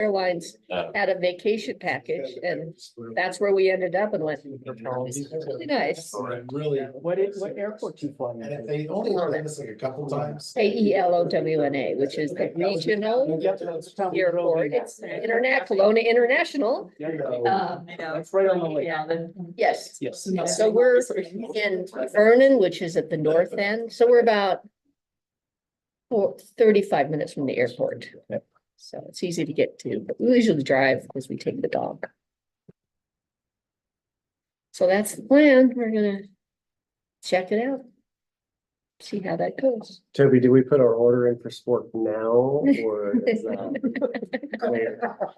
Airlines had a vacation package, and that's where we ended up and went, this is really nice. Really. What airport do you fly And if into? they only done this like a couple times. AELOWNA, which is the regional airport. It's Kelowna International. That's right on the lake. Yes. Yes. So we're in Vernon, which is at the north end. So we're about 35 minutes from the airport. Yep. So it's easy to get to, but we usually drive because we take the dog. So that's the plan. We're gonna check it out. See how that goes. Toby, do we put our order in for sport now or is that?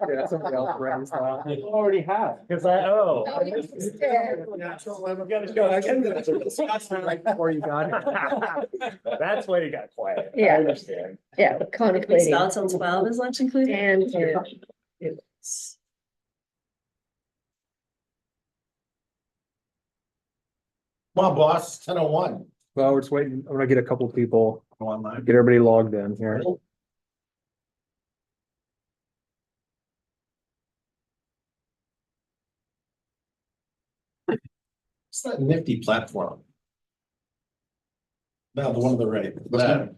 Yeah, somebody else runs that. You already have. Cause oh. Oh, yes, yeah. Right before you got here. That's why you got quiet. I Yeah. understand. Yeah, We contemplating. start till 12 is lunch included? And Come on, boss, 10:01. Well, we're just waiting. I'm gonna get a couple people online, get everybody logged in here. It's that nifty platform. No, the one on the right. That.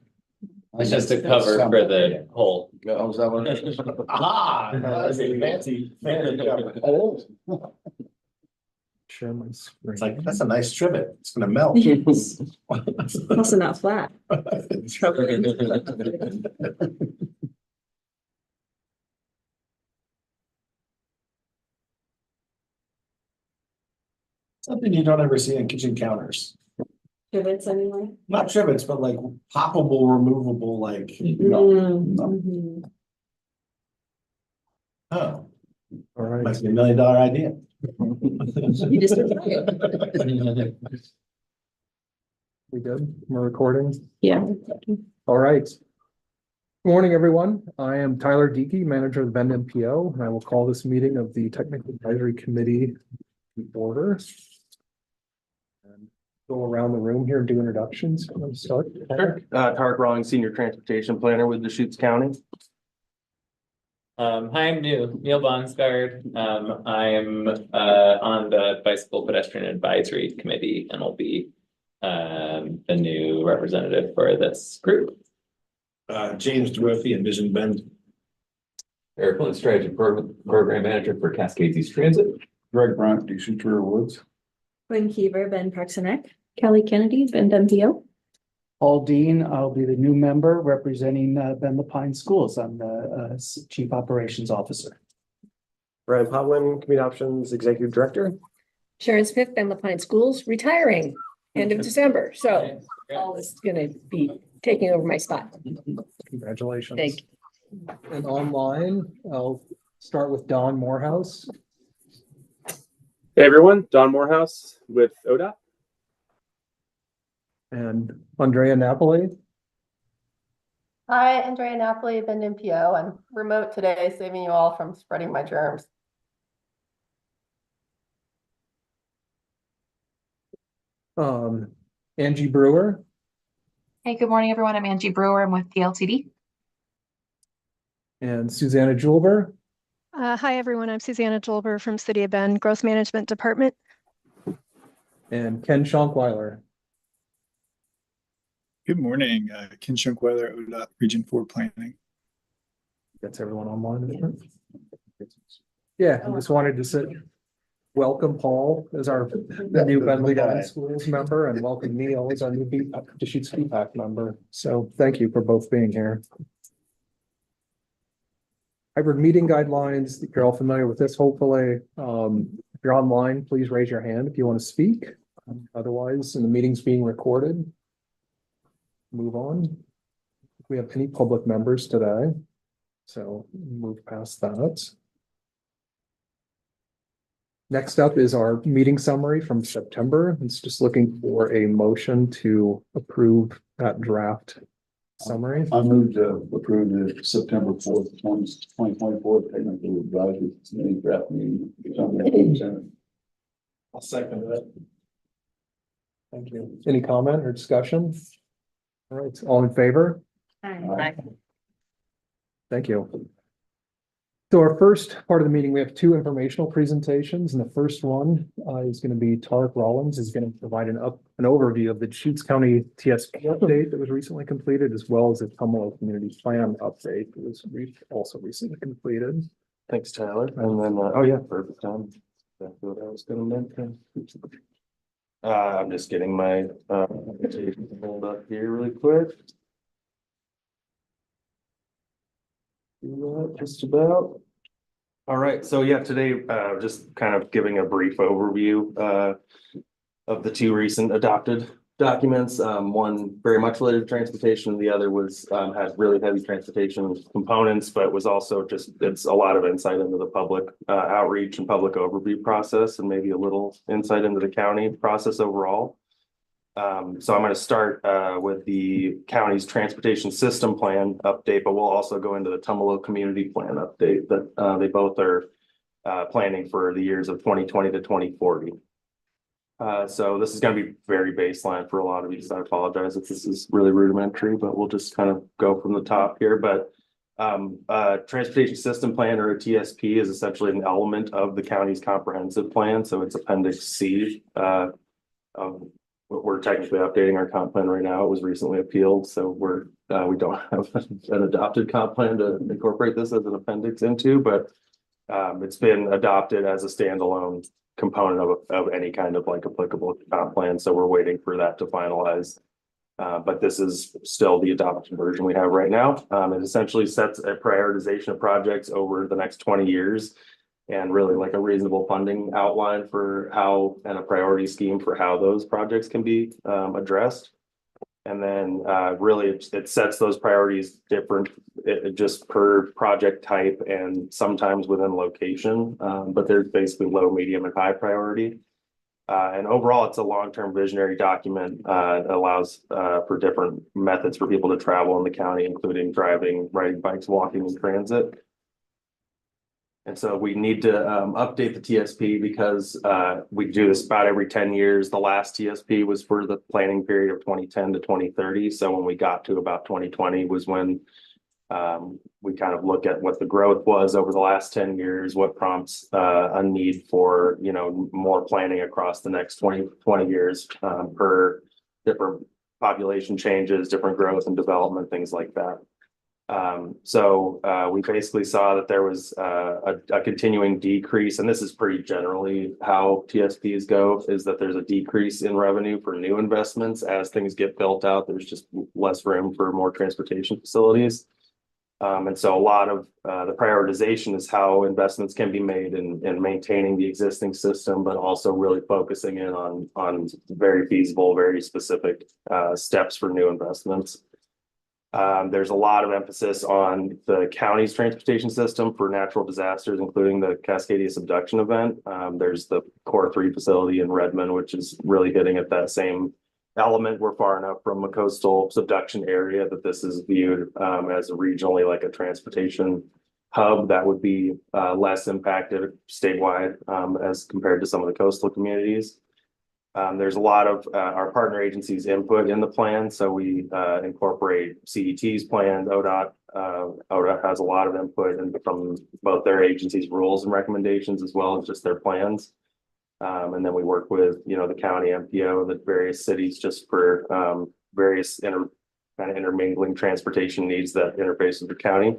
It's just a cover for the whole. Oh, is that what it is? Ah, that's a fancy cover. Oh, Share my screen. it's like, that's a nice trivet. It's gonna melt. Yes. Also not flat. Something you don't ever see on kitchen counters. Pivots anyway. Not trivets, but like poppable, removable, like. Mhm. Oh, All right. must be $1 million idea. You just We good? We're recording. Yeah. All right. Good morning, everyone. I am Tyler Diekey, manager of the Bend MPO, and I will call this meeting of the Technical Advisory Committee to order. And go around the room here and do introductions. Let's start. Tarek Rawlings, Senior Transportation Planner with Deschutes County. Hi, I'm Neil Bonsgard. I'm on the Bicycle Pedestrian Advisory Committee and will be the new representative for this group. James Dorothy, Envision Bend. Eric Flint, Strategy Program Manager for Cascades East Transit. Greg Bryant, DC Trail Woods. Quinn Keever, Bend Parks and Rec. Kelly Kennedy, Bend MPO. Paul Dean, I'll be the new member representing Bend Pine Schools. I'm the Chief Operations Officer. Brian Podwin, Community Options Executive Director. Sharon Smith, Bend Pine Schools, retiring end of December. So Paul is gonna be taking over my spot. Congratulations. Thank you. And online, I'll start with Don Morehouse. Hey everyone, Don Morehouse with ODOT. And Andrea Napoli. Hi, Andrea Napoli, Bend MPO. I'm remote today, saving you all from spreading my germs. Angie Brewer. Hey, good morning, everyone. I'm Angie Brewer. I'm with PLTD. And Susanna Julber. Hi, everyone. I'm Susanna Julber from City of Bend, Growth Management Department. And Ken Schonkweiler. Good morning, Ken Schunkweiler, ODOT Region 4 Planning. That's everyone online. Isn't it? Yeah, I just wanted to say, welcome Paul as our new Bend Schools member and welcome Neil as our new Deschutes CPAC member. So thank you for both being here. Hybrid meeting guidelines, you're all familiar with this, hopefully. If you're online, please raise your hand if you want to speak. Otherwise, the meeting's being recorded. Move on. If we have any public members today, so move past that. Next up is our meeting summary from September. It's just looking for a motion to approve that draft summary. I move to approve the September 4th, 2024 Technical Advisory Committee draft meeting. I'll second that. Thank you. Any comment or discussion? All right, all in favor? Hi. Thank you. So our first part of the meeting, we have two informational presentations, and the first one is going to be Tarek Rollins is going to provide an overview of the Deschutes County TSP update that was recently completed, as well as the Tumalo Community Plan update that was also recently completed. Thanks, Tyler. And then, oh yeah, perfect time. That's what I was gonna mention. I'm just getting my, hold up here really quick. Do that just about. All right, so yeah, today, just kind of giving a brief overview, of the two recent adopted documents. One very much related to transportation, the other was, had really heavy transportation components, but was also just, it's a lot of insight into the public, outreach and public overview process, and maybe a little insight into the county process overall. So I'm going to start with the county's transportation system plan update, but we'll also go into the Tumalo community plan update that they both are planning for the years of 2020 to 2040. So this is going to be very baseline for a lot of you, so I apologize if this is really rudimentary, but we'll just kind of go from the top here. But transportation system plan, or a TSP, is essentially an element of the county's comprehensive plan. So it's Appendix C. We're technically updating our comp plan right now. It was recently appealed, so we don't have an adopted comp plan to incorporate this as an appendix into, but it's been adopted as a standalone component of any kind of like applicable comp plan. So we're waiting for that to finalize. But this is still the adopted version we have right now. It essentially sets a prioritization of projects over the next 20 years. And really like a reasonable funding outline for how, and a priority scheme for how those projects can be addressed. And then really it sets those priorities different just per project type and sometimes within location. But there's basically low, medium, and high priority. And overall, it's a long-term visionary document. It allows for different methods for people to travel in the county, including driving, riding bikes, walking, and transit. And so we need to update the TSP because we do this about every 10 years. The last TSP was for the planning period of 2010 to 2030. So when we got to about 2020 was when we kind of look at what the growth was over the last 10 years, what prompts a need for, more planning across the next 20 years per different population changes, different growth and development, things like that. So we basically saw that there was a continuing decrease, and this is pretty generally how TSPs go, is that there's a decrease in revenue for new investments as things get built out. There's just less room for more transportation facilities. And so a lot of the prioritization is how investments can be made in maintaining the existing system, but also really focusing in on very feasible, very specific steps for new investments. There's a lot of emphasis on the county's transportation system for natural disasters, including the Cascadia subduction event. There's the Core 3 facility in Redmond, which is really hitting at that same element. We're far enough from a coastal subduction area that this is viewed as regionally like a transportation hub that would be less impacted statewide as compared to some of the coastal communities. There's a lot of our partner agencies' input in the plan. So we incorporate CET's plans, ODOT. ODOT has a lot of input from both their agencies' rules and recommendations, as well as just their plans. And then we work with, the county MPO and the various cities just for various kind of intermingling transportation needs that interface with the county.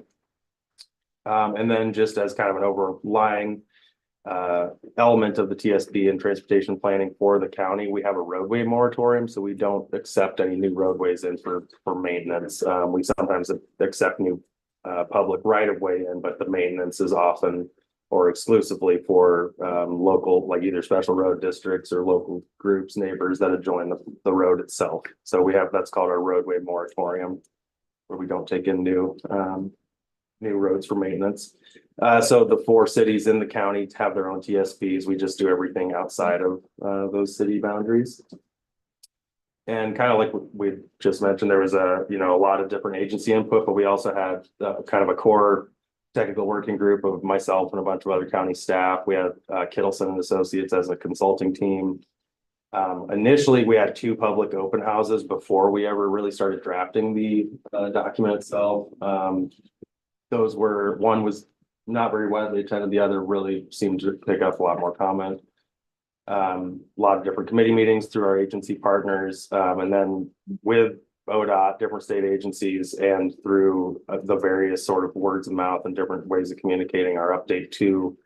And then just as kind of an overlying element of the TSP and transportation planning for the county, we have a roadway moratorium, so we don't accept any new roadways in for maintenance. We sometimes accept new public right-of-way in, but the maintenance is often or exclusively for local, like either special road districts or local groups, neighbors that adjoin the road itself. So we have, that's called our roadway moratorium, where we don't take in new roads for maintenance. So the 4 cities in the county have their own TSPs. We just do everything outside of those city boundaries. And kind of like we just mentioned, there was a lot of different agency input, but we also had kind of a core technical working group of myself and a bunch of other county staff. We had Kittleson and Associates as a consulting team. Initially, we had 2 public open houses before we ever really started drafting the document itself. Those were, one was not very widely attended. The other really seemed to pick up a lot more comment. A lot of different committee meetings through our agency partners, and then with ODOT, different state agencies, and through the various sort of words of mouth and different ways of communicating our update to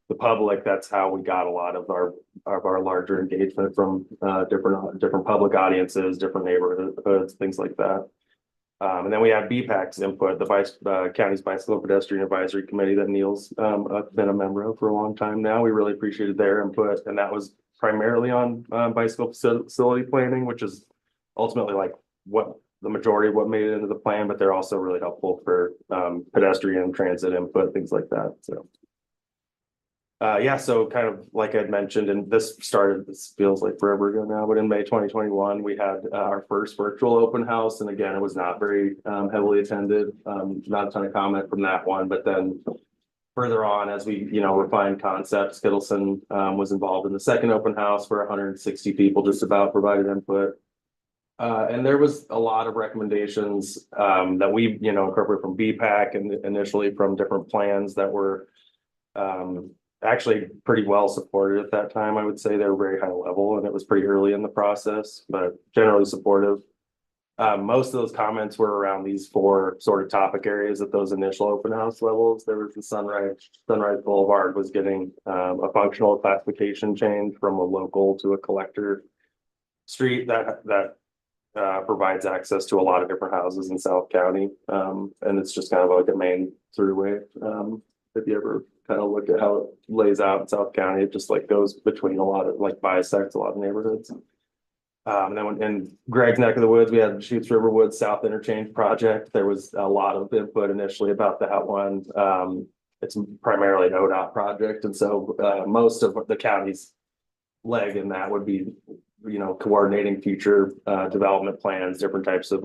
the public. That's how we got a lot of our larger engagement from different public audiences, different neighborhoods, things like that. And then we have BPAC's input, the county's Bicycle Pedestrian Advisory Committee that Neil's been a member of for a long time now. We really appreciated their input, and that was primarily on bicycle facility planning, which is ultimately like what the majority of what made it into the plan, but they're also really helpful for pedestrian transit input, things like that. So yeah, so kind of like I'd mentioned, and this feels like forever ago now, but in May 2021, we had our first virtual open house. And again, it was not very heavily attended, not a ton of comment from that one. But then further on, as we, refined concepts, Skittleson was involved in the second open house where 160 people just about provided input. And there was a lot of recommendations that we, incorporated from BPAC and initially from different plans that were actually pretty well supported at that time. I would say they were very high level, and it was pretty early in the process, but generally supportive. Most of those comments were around these four sort of topic areas at those initial open house levels. There was the Sunrise Boulevard was getting a functional classification change from a local to a collector street that provides access to a lot of different houses in South County. And it's just kind of like a main throughway. If you ever kind of look at how it lays out in South County, it just like goes between a lot of bisects a lot of neighborhoods. And then in Greg's neck of the woods, we had Chutes River Woods South Interchange project. There was a lot of input initially about that one. It's primarily an ODOT project. And so most of the county's leg in that would be, coordinating future development plans, different types of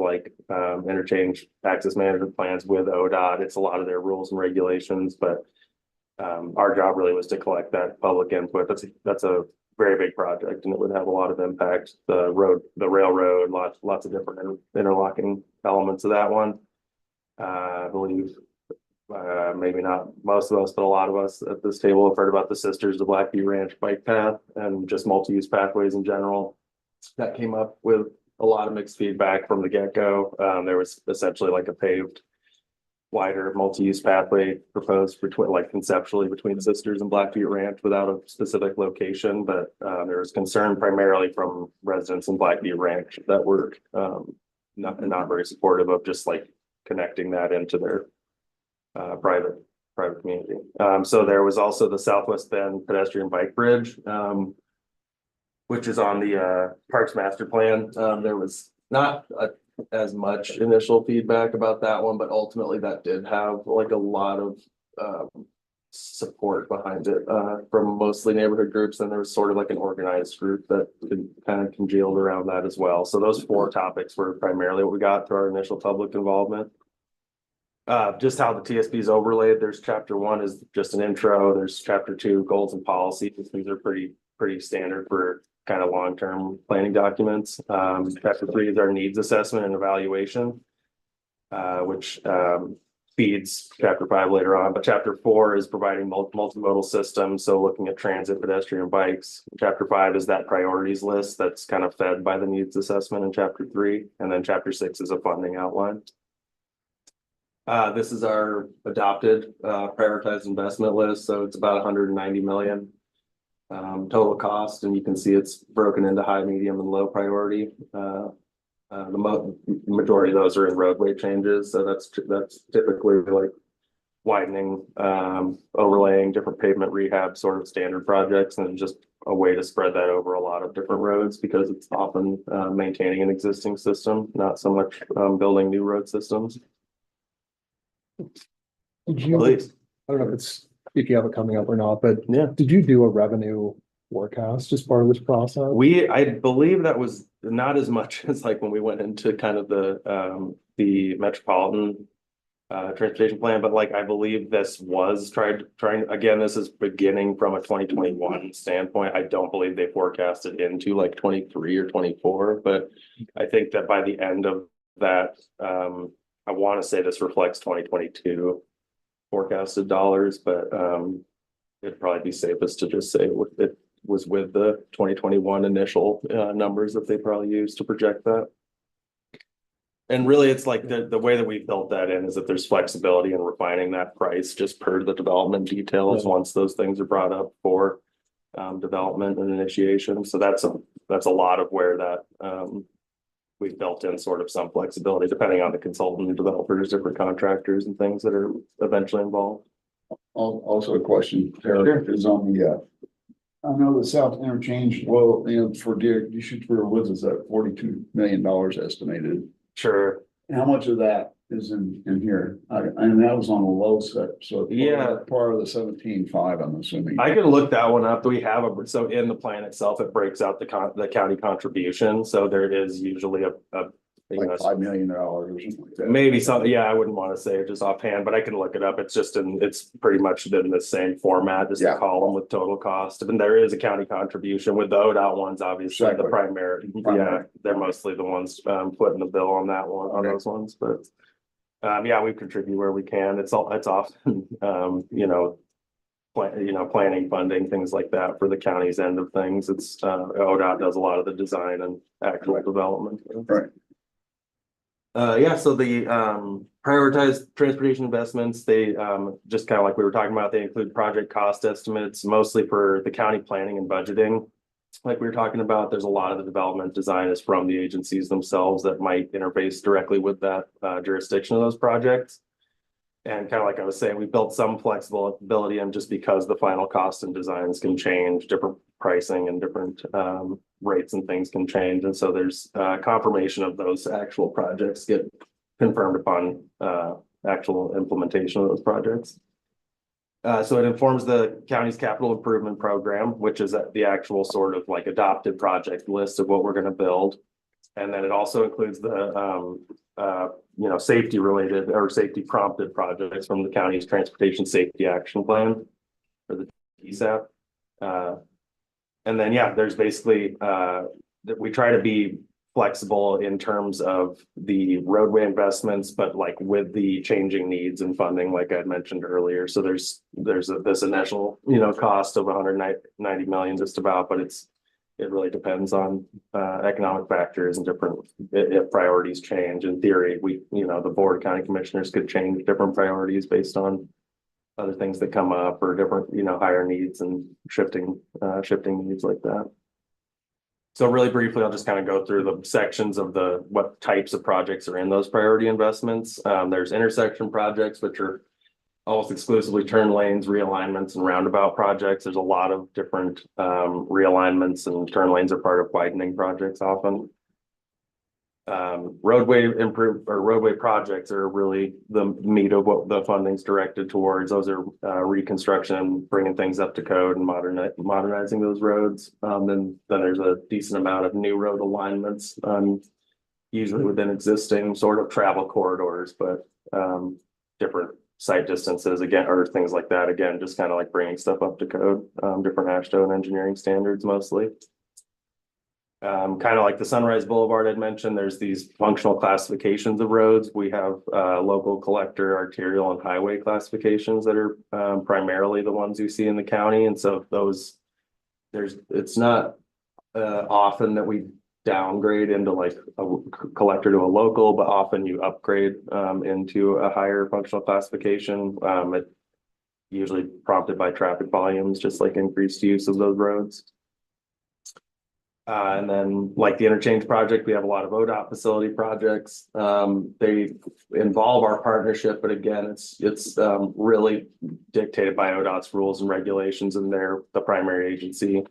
interchange access management plans with ODOT. It's a lot of their rules and regulations, but our job really was to collect that public input. That's a very big project, and it would have a lot of impact. The railroad, lots of different interlocking elements of that one. I believe maybe not most of us, but a lot of us at this table have heard about the Sisters of Blackview Ranch bike path and just multi-use pathways in general. That came up with a lot of mixed feedback from the get-go. There was essentially like a paved, wider multi-use pathway proposed between, conceptually between Sisters and Blackview Ranch without a specific location, but there was concern primarily from residents in Blackview Ranch that were not very supportive of just connecting that into their private community. So there was also the Southwest Bend pedestrian bike bridge, which is on the Parks Master Plan. There was not as much initial feedback about that one, but ultimately that did have a lot of support behind it from mostly neighborhood groups. And there was sort of an organized group that kind of congealed around that as well. So those four topics were primarily what we got through our initial public involvement. Just how the TSP is overlaid. There's chapter 1 is just an intro. There's chapter 2, goals and policies. These are pretty standard for kind of long-term planning documents. Chapter 3 is our needs assessment and evaluation, which feeds chapter 5 later on. But chapter 4 is providing multimodal systems. So looking at transit, pedestrian, bikes. Chapter 5 is that priorities list that's kind of fed by the needs assessment in chapter 3. And then chapter 6 is a funding outline. This is our adopted prioritized investment list. So it's about 190 million total cost. And you can see it's broken into high, medium, and low priority. The majority of those are in roadway changes. So that's typically widening, overlaying, different pavement rehab sort of standard projects, and just a way to spread that over a lot of different roads because it's often maintaining an existing system, not so much building new road systems. Did you, Please. I don't know if you have it coming up or not, but Yeah. did you do a revenue forecast as part of this process? I believe that was not as much as when we went into kind of the metropolitan transportation plan, but I believe this was trying again, this is beginning from a 2021 standpoint. I don't believe they forecasted into 23 or 24, but I think that by the end of that, I want to say this reflects 2022. forecasted dollars, but it'd probably be safest to just say it was with the 2021 initial numbers that they probably used to project that. And really, it's like the way that we built that in is that there's flexibility in refining that price just per the development details once those things are brought up for development and initiation. So that's a lot of where that we've built in sort of some flexibility depending on the consultant and developers, different contractors and things that are eventually involved. Also a question, Eric, is on the, I know the South Interchange, well, you know, for you shoot for Woods is at $42 million estimated. Sure. How much of that is in here? And that was on a low set, so. Yeah. Part of the 17.5, I'm assuming. I can look that one up. We have so in the plan itself, it breaks out the county contribution. So there is usually a Like $5 million or something like that. maybe some, yeah, I wouldn't want to say it just offhand, but I can look it up. It's just it's pretty much in the same format, just a column with total cost. And there is a county contribution with the ODOT ones, obviously the primary. Yeah, they're mostly the ones putting the bill on that one, on those ones, but yeah, we contribute where we can. It's often, planning, funding, things like that for the county's end of things. It's ODOT does a lot of the design and actual development. Right. Yeah, so the prioritized transportation investments, they just kind of like we were talking about, they include project cost estimates, mostly for the county planning and budgeting. Like we were talking about, there's a lot of the development design is from the agencies themselves that might interface directly with that jurisdiction of those projects. And kind of like I was saying, we built some flexibility in just because the final cost and designs can change, different pricing and different rates and things can change. And so there's confirmation of those actual projects get confirmed upon actual implementation of those projects. So it informs the county's capital improvement program, which is the actual sort of like adopted project list of what we're going to build. And then it also includes the safety related or safety prompted projects from the county's transportation safety action plan or the TSAP. And then, yeah, there's basically that we try to be flexible in terms of the roadway investments, but like with the changing needs and funding, like I had mentioned earlier. So there's this initial, cost of 190 million just about, but it really depends on economic factors and different, if priorities change. In theory, the board of county commissioners could change different priorities based on other things that come up or different, higher needs and shifting needs like that. So really briefly, I'll just kind of go through the sections of what types of projects are in those priority investments. There's intersection projects, which are almost exclusively turn lanes, realignments, and roundabout projects. There's a lot of different realignments, and turn lanes are part of widening projects often. Roadway projects are really the meat of what the funding's directed towards. Those are reconstruction, bringing things up to code and modernizing those roads. Then there's a decent amount of new road alignments, usually within existing sort of travel corridors, but different site distances again, or things like that. Again, just kind of like bringing stuff up to code, different AASHTO and engineering standards mostly. Kind of like the Sunrise Boulevard I'd mentioned, there's these functional classifications of roads. We have local collector, arterial, and highway classifications that are primarily the ones you see in the county. And so it's not often that we downgrade into like a collector to a local, but often you upgrade into a higher functional classification. It usually prompted by traffic volumes, just like increased use of those roads. And then like the interchange project, we have a lot of ODOT facility projects. They involve our partnership, but again, it's really dictated by ODOT's rules and regulations, and they're the primary agency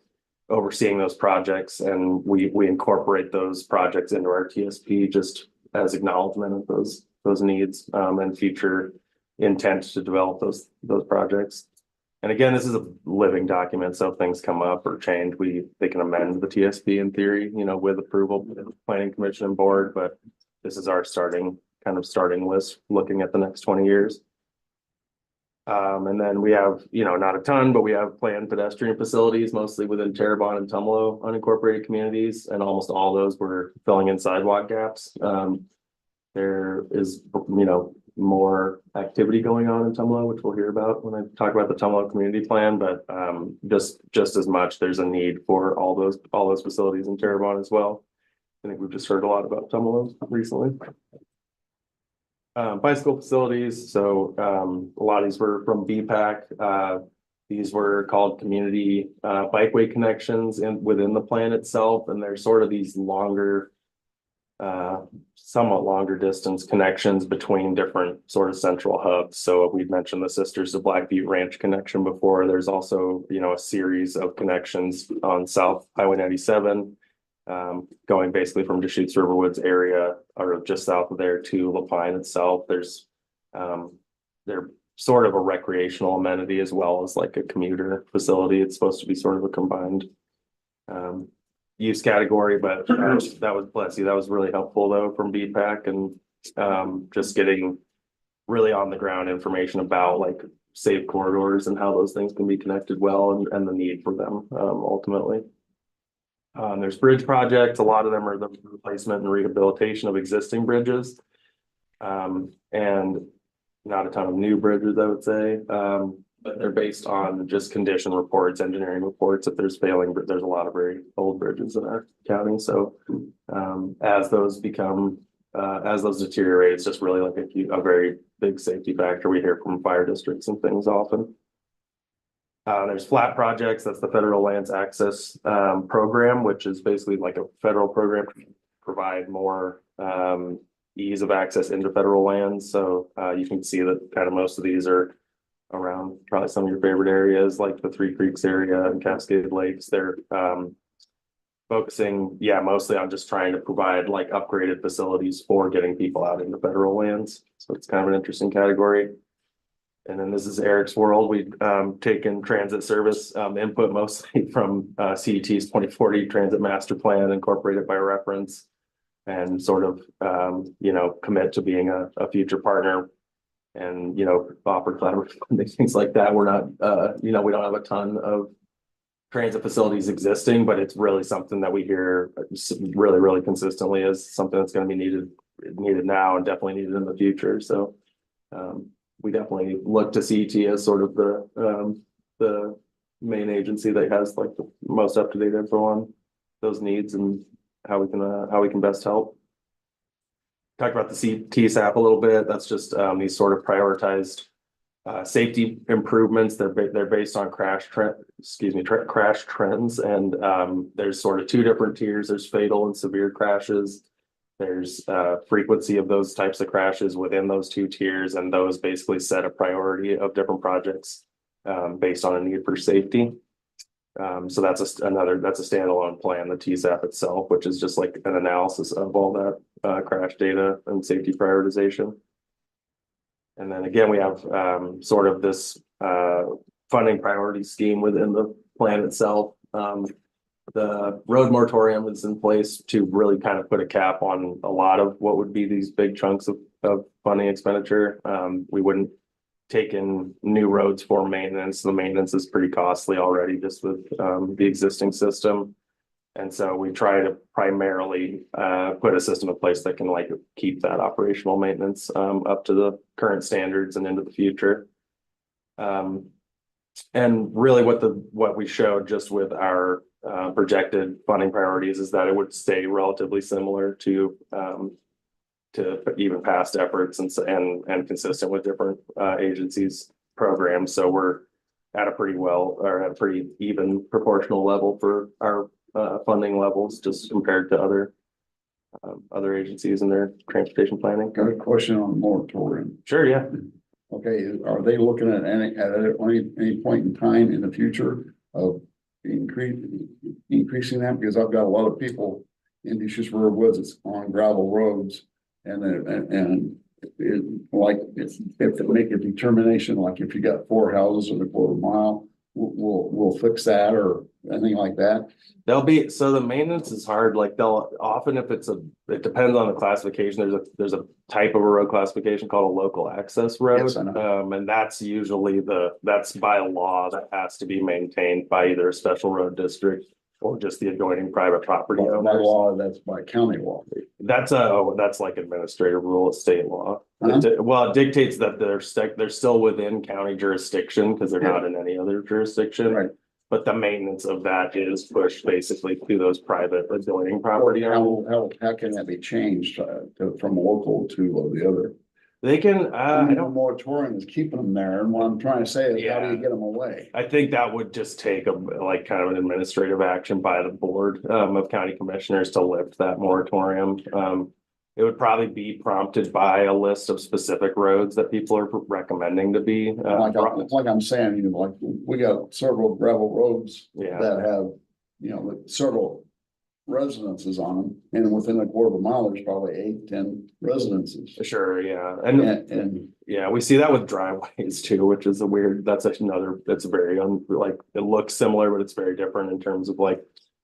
overseeing those projects. And we incorporate those projects into our TSP just as acknowledgement of those needs and future intent to develop those projects. And again, this is a living document, so if things come up or change, they can amend the TSP in theory, with approval of the planning commission and board, but this is our starting list looking at the next 20 years. And then we have, not a ton, but we have planned pedestrian facilities, mostly within Terrebonne and Tumalo unincorporated communities, and almost all those were filling in sidewalk gaps. There is, more activity going on in Tumalo, which we'll hear about when I talk about the Tumalo community plan, but just as much, there's a need for all those facilities in Terrebonne as well. I think we've just heard a lot about Tumalo recently. Bicycle facilities, so a lot of these were from BPAC. These were called community bikeway connections within the plan itself, and they're sort of these longer, somewhat longer distance connections between different sort of central hubs. So we've mentioned the Sisters of Black Butte Ranch connection before. There's also, a series of connections on South Highway 97, going basically from Deschutes River Woods area or just south of there to Lapine itself. They're sort of a recreational amenity as well as like a commuter facility. It's supposed to be sort of a combined use category, but that was, bless you, that was really helpful though from BPAC, and just getting really on the ground information about like safe corridors and how those things can be connected well, and the need for them ultimately. There's bridge projects. A lot of them are the replacement and rehabilitation of existing bridges, and not a ton of new bridges, I would say, but they're based on just condition reports, engineering reports. If there's failing, there's a lot of very old bridges in our county. So as those deteriorate, it's just really like a very big safety factor. We hear from fire districts and things often. There's flat projects. That's the Federal Lands Access Program, which is basically like a federal program to provide more ease of access into federal lands. So you can see that kind of most of these are around probably some of your favorite areas, like the Three Creeks area and Cascade Lakes. They're focusing, mostly on just trying to provide like upgraded facilities for getting people out into federal lands. So it's kind of an interesting category. And then this is Eric's world. We've taken transit service input mostly from CET's 2040 Transit Master Plan, incorporated by reference, and sort of, commit to being a future partner and, offer collaborative funding, things like that. We're not, we don't have a ton of transit facilities existing, but it's really something that we hear really, really consistently as something that's going to be needed now and definitely needed in the future. So we definitely look to CET as sort of the main agency that has like the most up-to-date info on those needs and how we can best help. Talk about the TSAP a little bit. That's just these sort of prioritized safety improvements. They're based on crash trends, and there's sort of two different tiers. There's fatal and severe crashes. There's frequency of those types of crashes within those two tiers, and those basically set a priority of different projects based on a need for safety. So that's a standalone plan, the TSAP itself, which is just like an analysis of all that crash data and safety prioritization. And then again, we have sort of this funding priority scheme within the plan itself. The road moratorium is in place to really kind of put a cap on a lot of what would be these big chunks of funding expenditure. We wouldn't take in new roads for maintenance. The maintenance is pretty costly already just with the existing system. And so we try to primarily put a system in place that can like keep that operational maintenance up to the current standards and into the future. And really what we showed just with our projected funding priorities is that it would stay relatively similar to even past efforts and consistent with different agencies' programs. So we're at a pretty even proportional level for our funding levels, just compared to other agencies and their transportation planning. Got a question on the moratorium. Sure, yeah. Okay, are they looking at any point in time in the future of increasing that? Because I've got a lot of people in Deschutes River Woods that's on gravel roads, and if they make a determination, like if you got 4 houses in a quarter mile, we'll fix that or anything like that. So the maintenance is hard. Like they'll often, if it depends on the classification. There's a type of a road classification called a local access road. Yes, I know. And that's usually that's by law that has to be maintained by either a special road district or just the adjoining private property By owners. law, that's by county law. That's like administrative rule of state law. Uh-huh. Well, it dictates that they're still within county jurisdiction because they're not in any other jurisdiction. Right. But the maintenance of that is pushed basically to those private adjoining property owners. How can that be changed from local to the other? They can, I The don't, moratorium is keeping them there, and what I'm trying to say is how do you get them away? I think that would just take like kind of an administrative action by the board of county commissioners to lift that moratorium. It would probably be prompted by a list of specific roads that people are recommending to be. Like I'm saying, you know, like we got several gravel roads Yeah, that have, you know, like several residences on them, and within a quarter of a mile, there's probably 8-10 residences. sure, yeah. And Yeah, we see that with driveways too, which is that's very like, it looks similar, but it's very different in terms of like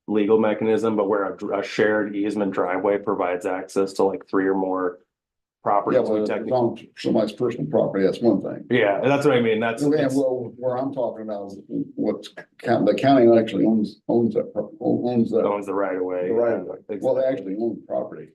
legal mechanism, but where a shared easement driveway provides access to like 3 or more yeah, properties. well, if it's on somebody's personal property, that's one thing. Yeah, and that's what I mean. Well, where I'm talking about is the county actually owns that. Owns the right of way. The right of way. Yeah, Well, they actually own the property.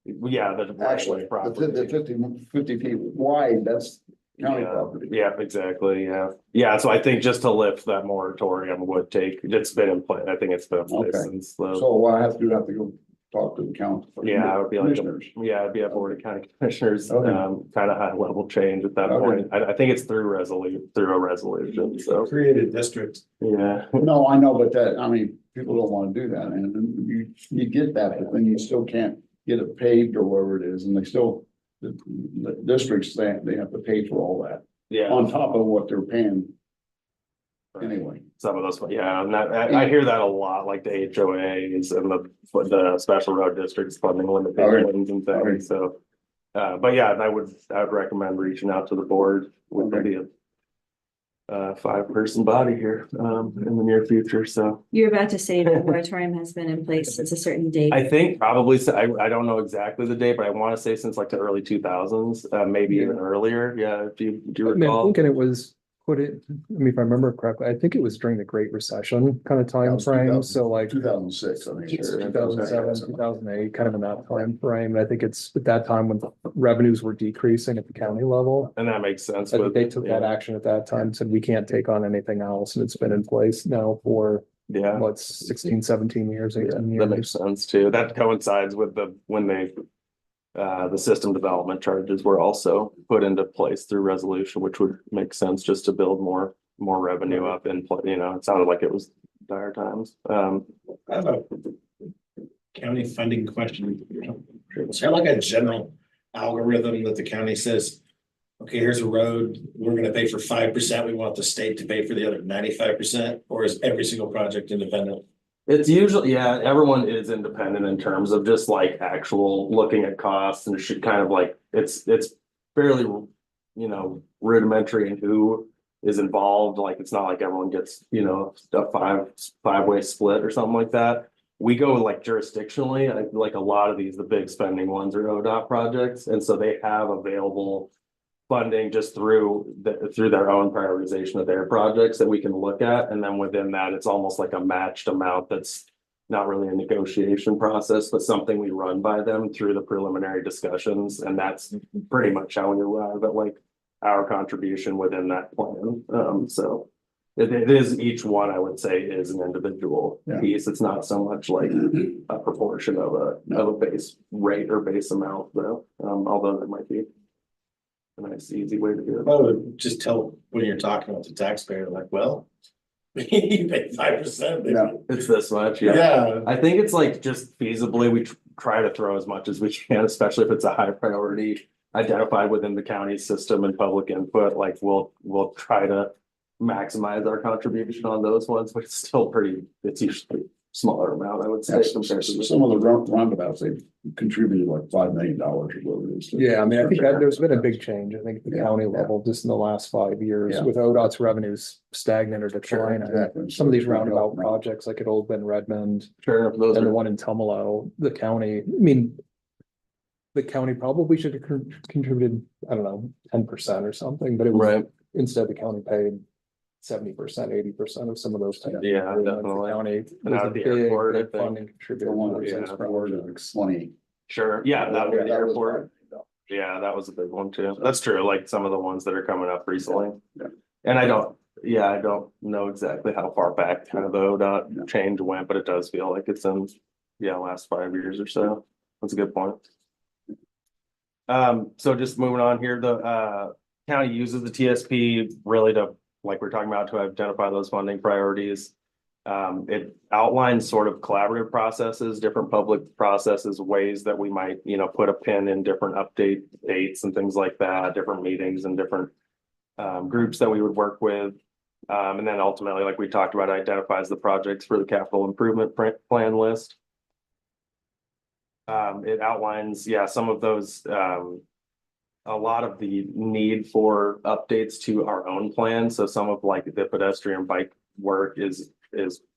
Yeah, the right of Actually, way property. the 50 feet wide, that's county property. Yeah, exactly, yeah. Yeah, so I think just to lift that moratorium would take, it's been in place, I think it's been in place Okay. since the. So what I have to do, I have to go talk to the county. Yeah, I would be like, Commissioners. it'd be a board of county commissioners, Okay. kind of high level change at that Okay. point. I think it's through a resolution, so, Created districts. yeah. No, I know, but I mean, people don't want to do that, and you get that, but then you still can't get it paved or whatever it is, and the districts, they have to pay for all that, Yeah, on top of what they're paying anyway. some of those, yeah, and I hear that a lot, like the HOAs and the special road districts funding limitations and things, so. But yeah, I would recommend reaching out to the board with maybe a 5-person body here, in the near future, so. You're about to say the moratorium has been in place since a certain date. I think probably, I don't know exactly the date, but I want to say since like the early 2000s, maybe even earlier, yeah, do you I mean, I'm recall? thinking it was if I remember correctly, I think it was during the Great Recession kind of time was frame, 2000 so like 2006, I think. 2007, 2008, kind of in that time frame. And I think it's at that time when revenues were decreasing at the county level. And that makes sense. I think they took that action at that time, said we can't take on anything else, and it's been in place now for Yeah, what's 16, 17 years, 18 that makes years. sense too. That coincides with the system development charges were also put into place through resolution, which would make sense just to build more revenue up in, it sounded like it was dire times. I have a county funding question. Is there like a general algorithm that the county says, okay, here's a road, we're gonna pay for 5%, we want the state to pay for the other 95%, or is every single project independent? It's usually, yeah, everyone is independent in terms of just like actual looking at costs and should kind of like, it's fairly, rudimentary in who is involved. Like, it's not like everyone gets, a five-way split or something like that. We go like jurisdictionally, like a lot of the big spending ones are ODOT projects. And so they have available funding just through their own prioritization of their projects that we can look at. And then within that, it's almost like a matched amount that's not really a negotiation process, but something we run by them through the preliminary discussions. And that's pretty much how we arrive at like our contribution within that plan. So it is, each one I would say is an individual piece. It's not so much like a proportion of a base rate or base amount though, although there might be a nice, easy way to do it. Oh, just tell when you're talking with the taxpayer, like, well, you pay 5%. Yeah. It's this much, Yeah. I think it's like just feasibly, we try to throw as much as we can, especially if it's a high priority identified within the county system and public input. Like we'll try to maximize our contribution on those ones, but it's still it's usually smaller amount, I would say. Compared to Some of the roundabouts, they've contributed like $5 million or whatever it is. Yeah, I mean, I think that there's been a big change, I think at the county level, just in the last 5 years, with ODOT's revenues stagnant or declining. Exactly. Some of these roundabout projects, like at Old Bend Redmond, and the one in Tumalo, the county probably should have contributed, I don't know, 10% or something, but it was, instead the county paid 70%, 80% of some of those. type of Yeah, improvements. definitely. The County And out was at a the big, airport, I big think. funding The contributor. one to that those was projects. for 20. Sure, yeah, that would be the That was airport. right. Yeah, that was a big one too. That's true, like some of the ones that are coming up recently. Yeah. And I don't know exactly how far back kind of the ODOT change went, but it does feel like it's in, last 5 years or so. That's a good point. So just moving on here, the county uses the TSP really to, like we're talking about, to identify those funding priorities. It outlines sort of collaborative processes, different public processes, ways that we might, put a pin in different update dates and things like that, different meetings and different groups that we would work with. And then ultimately, like we talked about, identifies the projects for the capital improvement plan list. It outlines, some of those, a lot of the need for updates to our own plan. So some of like the pedestrian bike work is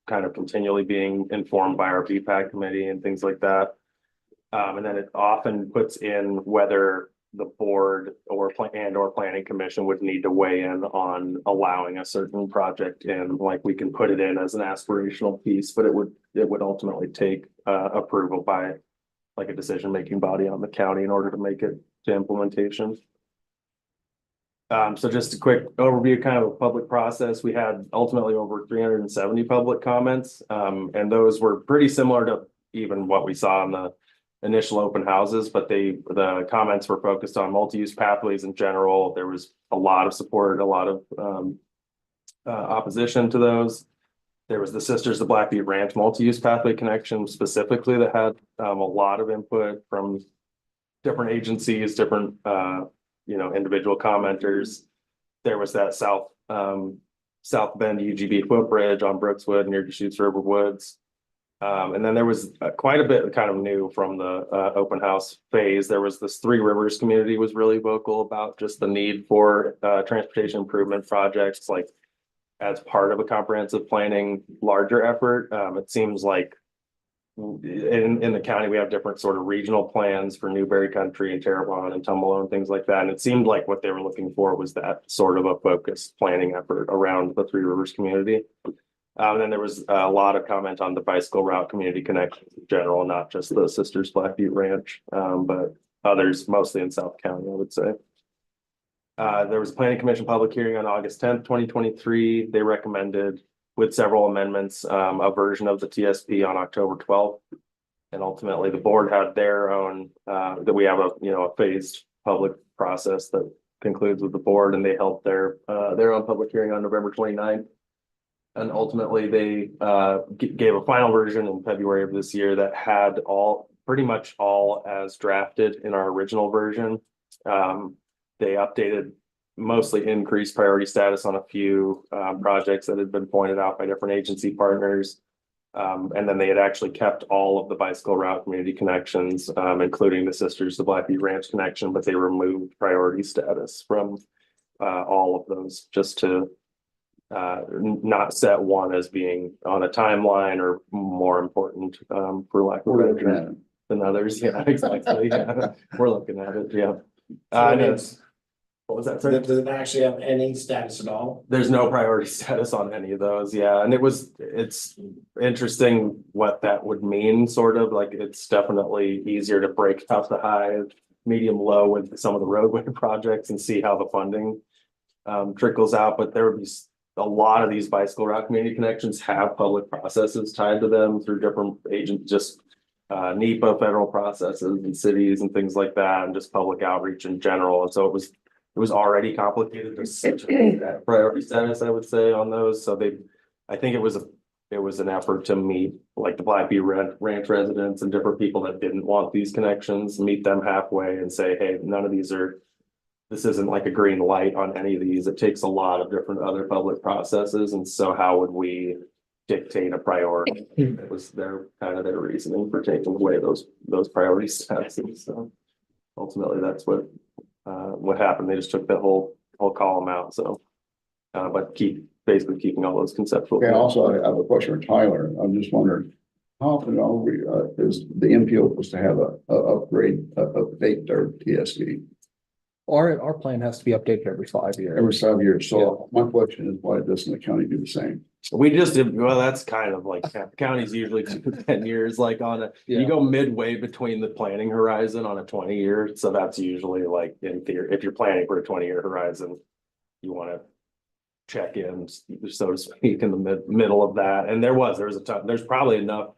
kind of continually being informed by our BPAC committee and things like that. And then it often puts in whether the board or planning commission would need to weigh in on allowing a certain project in, like we can put it in as an aspirational piece, but it would ultimately take approval by like a decision-making body on the county in order to make it to implementation. So just a quick overview, kind of a public process. We had ultimately over 370 public comments, and those were pretty similar to even what we saw in the initial open houses, but the comments were focused on multi-use pathways in general. There was a lot of support, a lot of opposition to those. There was the Sisters of Blackfeet Ranch multi-use pathway connection specifically that had a lot of input from different agencies, different individual commenters. There was that South Bend UGB footbridge on Brookswood near Deschutes River Woods. And then there was quite a bit kind of new from the open house phase. There was this Three Rivers community was really vocal about just the need for transportation improvement projects, like as part of a comprehensive planning larger effort. It seems like in the county, we have different sort of regional plans for Newberry Country and Terrebonne and Tumalo and things like that. And it seemed like what they were looking for was that sort of a focused planning effort around the Three Rivers community. And then there was a lot of comment on the bicycle route community connections in general, not just the Sisters Blackfeet Ranch, but others, mostly in South County, I would say. There was a planning commission public hearing on August 10th, 2023. They recommended, with several amendments, a version of the TSP on October 12th. And ultimately the board had their own, that we have a phased public process that concludes with the board, and they held their own public hearing on November 29th. And ultimately they gave a final version in February of this year that had pretty much all as drafted in our original version. They updated, mostly increased priority status on a few projects that had been pointed out by different agency partners. And then they had actually kept all of the bicycle route community connections, including the Sisters, the Blackfeet Ranch connection, but they removed priority status from all of those just to not set one as being on a timeline or more important, for lack of a better term, than others. Yeah, exactly. Yeah. We're looking at it. Yeah. What was that? Sorry? Does it actually have any status at all? There's no priority status on any of those. Yeah. And it's interesting what that would mean, sort of like it's definitely easier to break out the high, medium, low with some of the roadway projects and see how the funding trickles out. But there would be a lot of these bicycle route community connections have public processes tied to them through different agents, just NEPA federal processes and cities and things like that, and just public outreach in general. And so it was already complicated to set that priority status, I would say, on those. So I think it was an effort to meet like the Blackfeet Ranch residents and different people that didn't want these connections, meet them halfway and say, hey, none of these this isn't like a green light on any of these. It takes a lot of different other public processes. And so how would we dictate a priority? It was their reasoning for taking away those priority statuses. So ultimately that's what happened. They just took that whole column out. So but basically keeping all those conceptual. Okay, also I have a question for Tyler. I'm just wondering, how often are we is the MPO supposed to have a update their TSP? Our plan has to be updated every 5 years. Every 5 years. So my question is, why doesn't the county do the same? We just did, well, that's kind of like counties usually do 10 years, like on a, you Yeah. go midway between the planning horizon on a 20-year. So that's usually like in theory, if you're planning for a 20-year horizon, you want to check in, so to speak, in the middle of that. And there's a ton, there's probably enough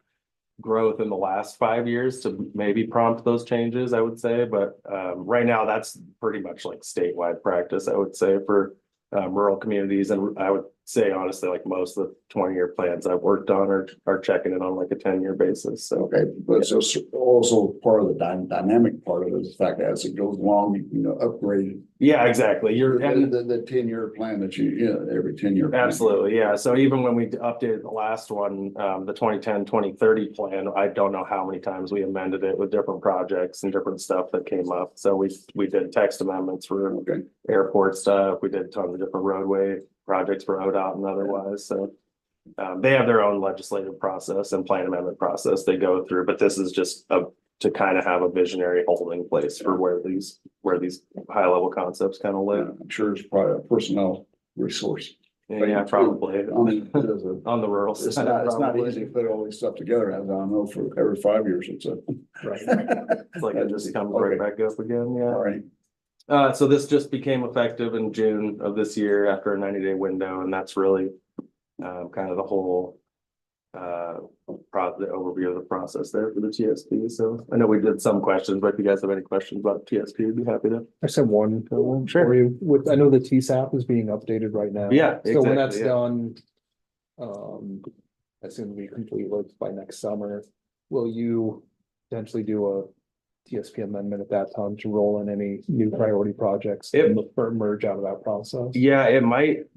growth in the last 5 years to maybe prompt those changes, I would say. But right now, that's pretty much like statewide practice, I would say, for rural communities. And I would say honestly, like most of the 20-year plans I've worked on are checking it on like a 10-year basis. So Okay, but so also part of the dynamic part of it is the fact that as it goes along, you know, upgrade. yeah, exactly. You're and The 10-year plan that every 10-year. absolutely, yeah. So even when we updated the last one, the 2010-2030 plan, I don't know how many times we amended it with different projects and different stuff that came up. So we did text amendments for Okay. airport stuff. We did tons of different roadway projects for ODOT and otherwise. So they have their own legislative process and plan amendment process they go through, but this is just to kind of have a visionary holding place for where these high level concepts kind of live. I'm sure it's probably a personnel resource. Yeah, probably On on the rural It's side. not probably. easy to put all this stuff together, as I know, for every 5 years, it's a. Right. It's like it just comes right back up again, yeah. All right. So this just became effective in June of this year after a 90-day window, and that's really kind of the whole the overview of the process there for the TSP. So I know we did some questions, but if you guys have any questions about TSP, we'd be happy to. I said one Sure. for you. I know the TSAP is being updated right now. Yeah, So when exactly, that's yeah. done, that's going to be complete by next summer. Will you potentially do a TSP amendment at that time to roll in any new priority projects that emerge out of that process? Yeah,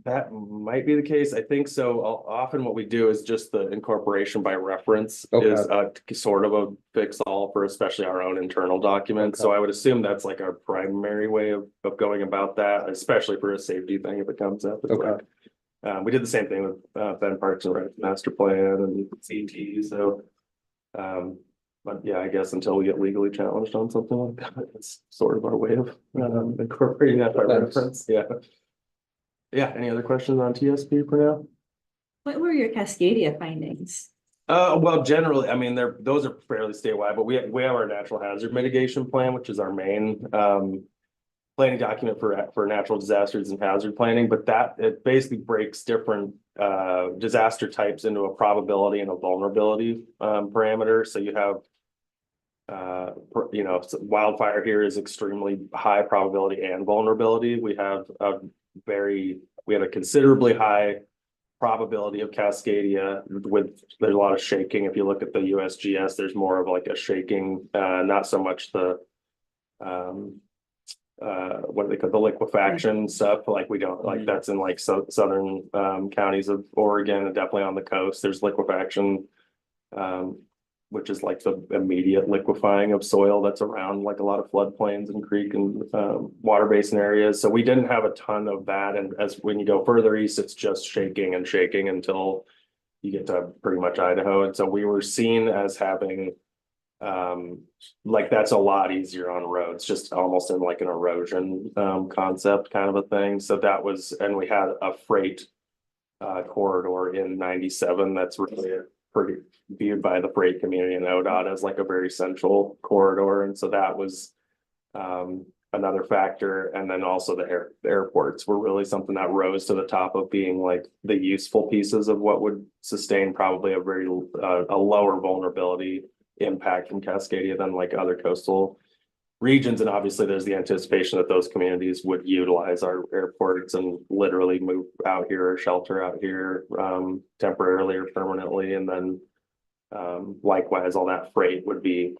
that might be the case. I think so. Often what we do is just the incorporation by reference is sort of a fix all for especially our own internal documents. So I would assume that's like our primary way of going about that, especially for a safety thing if it comes up. It's like, we did the same thing with Bend Parks and Rec master plan and CT. So but yeah, I guess until we get legally challenged on something like that, it's sort of our way of incorporating that by reference. Yeah. Yeah. Any other questions on TSP for now? What were your Cascadia findings? Well, generally, I mean, those are fairly statewide, but we have our natural hazard mitigation plan, which is our main planning document for natural disasters and hazard planning. But it basically breaks different disaster types into a probability and a vulnerability parameter. So you have wildfire here is extremely high probability and vulnerability. We have a considerably high probability of Cascadia there's a lot of shaking. If you look at the USGS, there's more of like a shaking, not so much the what do they call the liquefaction stuff, like we don't like that's in like southern counties of Oregon and definitely on the coast. There's liquefaction, which is like the immediate liquefying of soil that's around like a lot of floodplains and creek and water basin areas. So we didn't have a ton of that. And as when you go further east, it's just shaking and shaking until you get to pretty much Idaho. And so we were seen as having like that's a lot easier on roads, just almost in like an erosion concept kind of a thing. So that was, and we had a freight corridor in 97 that's really pretty viewed by the freight community and ODOT as like a very central corridor. And so that was another factor. And then also the airports were really something that rose to the top of being like the useful pieces of what would sustain probably a lower vulnerability impact from Cascadia than like other coastal regions. And obviously there's the anticipation that those communities would utilize our airports and literally move out here or shelter out here temporarily or permanently. And then likewise, all that freight would be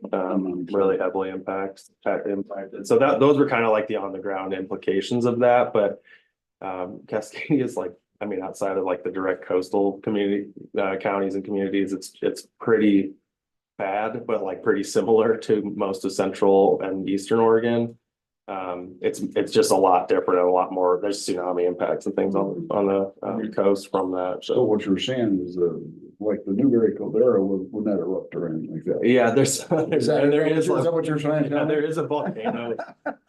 really heavily impacted. So those were kind of like the on the ground implications of that. But Cascadia is like, I mean, outside of like the direct coastal community counties and communities, it's pretty bad, but like pretty similar to most of central and eastern Oregon. It's just a lot different and a lot more. There's tsunami impacts and things on the coast from that. So what you're saying is like the Newberry Caldera would not erupt or anything like that. Yeah, there Is that what you're saying? Yeah, there is a volcano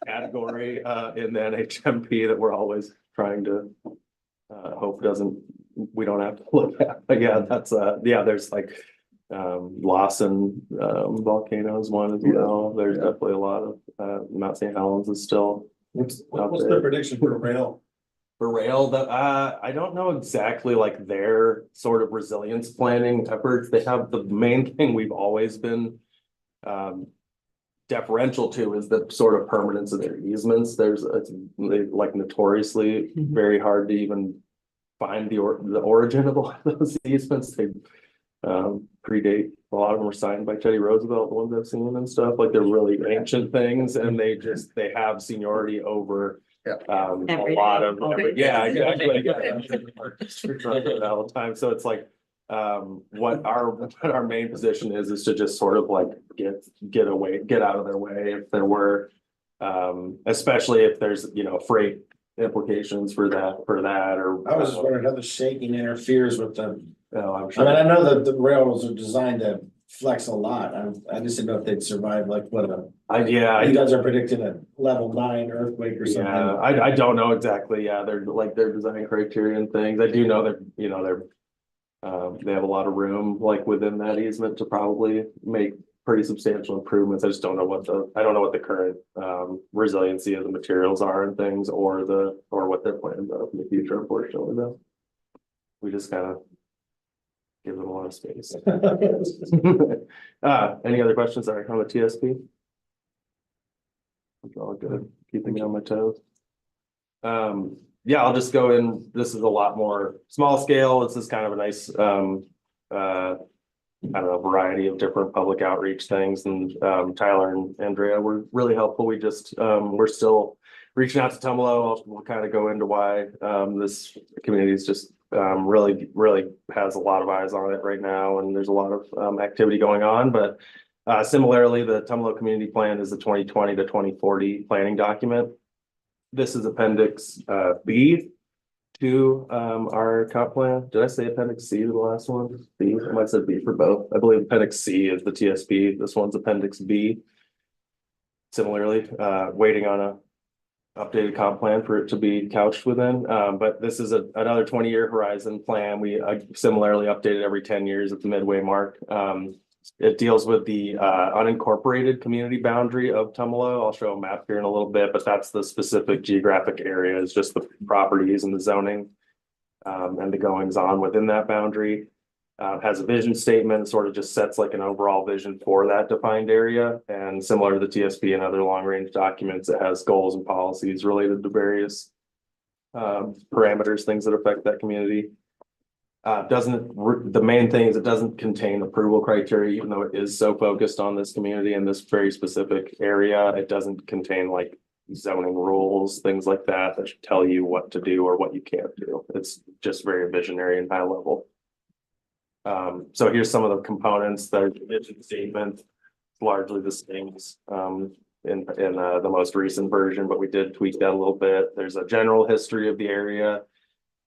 category in the NHMP that we're always trying to hope we don't have to look at. But yeah, that's there's like Lawson volcano is one as well. There's definitely a lot of Mount St. Helens is still What's the prediction for rail? for rail. That I don't know exactly like their sort of resilience planning efforts. They have the main thing we've always been deferential to is the sort of permanence of their easements. It's like notoriously very hard to even find the origin of a lot of those easements. They predate, a lot of them were signed by Teddy Roosevelt, the ones I've seen and stuff, like they're really ancient things, and they have seniority over a lot of exactly all the time. So it's like what our main position is to just sort of like get out of their way if there were especially if there's freight implications for that or I was just wondering how the shaking interferes with them. I'm I sure. mean, I know that the railroads are designed to flex a lot. I just didn't know if they'd survive like what you guys are predicting a level 9 earthquake or something. Yeah, I don't know exactly. Yeah, they're like their design criteria and things. I do know that they have a lot of room like within that easement to probably make pretty substantial improvements. I just don't know what the current resiliency of the materials are and things or what their plans are in the future, unfortunately though. We just kind of give them a lot of space. Any other questions on the TSP? It's all good, keeping me on my toes. I'll just go in. This is a lot more small scale. This is kind of a nice variety of different public outreach things. And Tyler and Andrea were really helpful. We're still reaching out to Tumalo. We'll kind of go into why this community is just really has a lot of eyes on it right now. And there's a lot of activity going on. But similarly, the Tumalo Community Plan is the 2020 to 2040 planning document. This is Appendix B to our comp plan. Did I say Appendix C to the last one? B. I might have said B for both. I believe Appendix C is the TSP. This one's Appendix B. Similarly, waiting on a updated comp plan for it to be couched within. But this is another 20-year horizon plan. We similarly update it every 10 years at the midway mark. It deals with the unincorporated community boundary of Tumalo. I'll show a map here in a little bit, but that's the specific geographic area, is just the properties and the zoning and the goings on within that boundary. Has a vision statement, sort of just sets like an overall vision for that defined area. And similar to the TSP and other long range documents, it has goals and policies related to various parameters, things that affect that community. The main thing is it doesn't contain approval criteria, even though it is so focused on this community and this very specific area. It doesn't contain like zoning rules, things like that should tell you what to do or what you can't do. It's just very visionary and high level. So here's some of the components. The vision statement, largely the same in the most recent version, but we did tweak that a little bit. There's a general history of the area.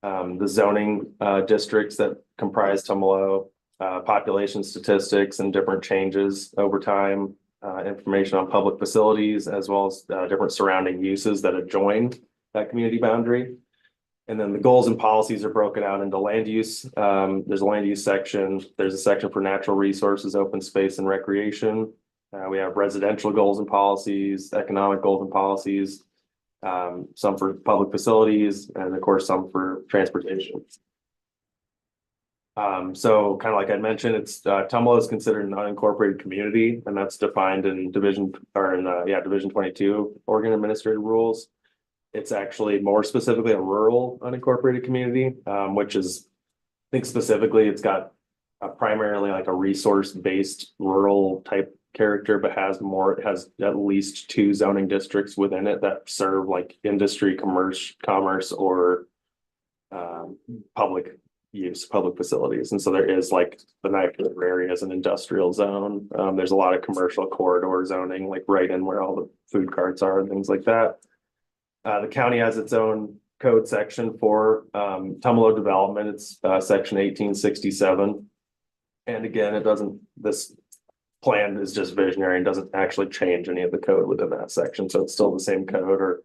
The zoning districts that comprise Tumalo, population statistics and different changes over time, information on public facilities, as well as different surrounding uses that adjoin that community boundary. And then the goals and policies are broken out into land use. There's a land use section. There's a section for natural resources, open space, and recreation. We have residential goals and policies, economic goals and policies, some for public facilities, and of course, some for transportation. So kind of like I mentioned, Tumalo is considered an unincorporated community, and that's defined in Division 22 Oregon Administrative Rules. It's actually more specifically a rural unincorporated community, which is, I think specifically, it's got primarily like a resource-based rural type character, but it has at least 2 zoning districts within it that serve like industry, commerce, or public use, public facilities. And so there is like the Knife River area as an industrial zone. There's a lot of commercial corridor zoning, like right in where all the food carts are and things like that. The county has its own code section for Tumalo development. It's section 1867. And again, this plan is just visionary and doesn't actually change any of the code within that section. So it's still the same code or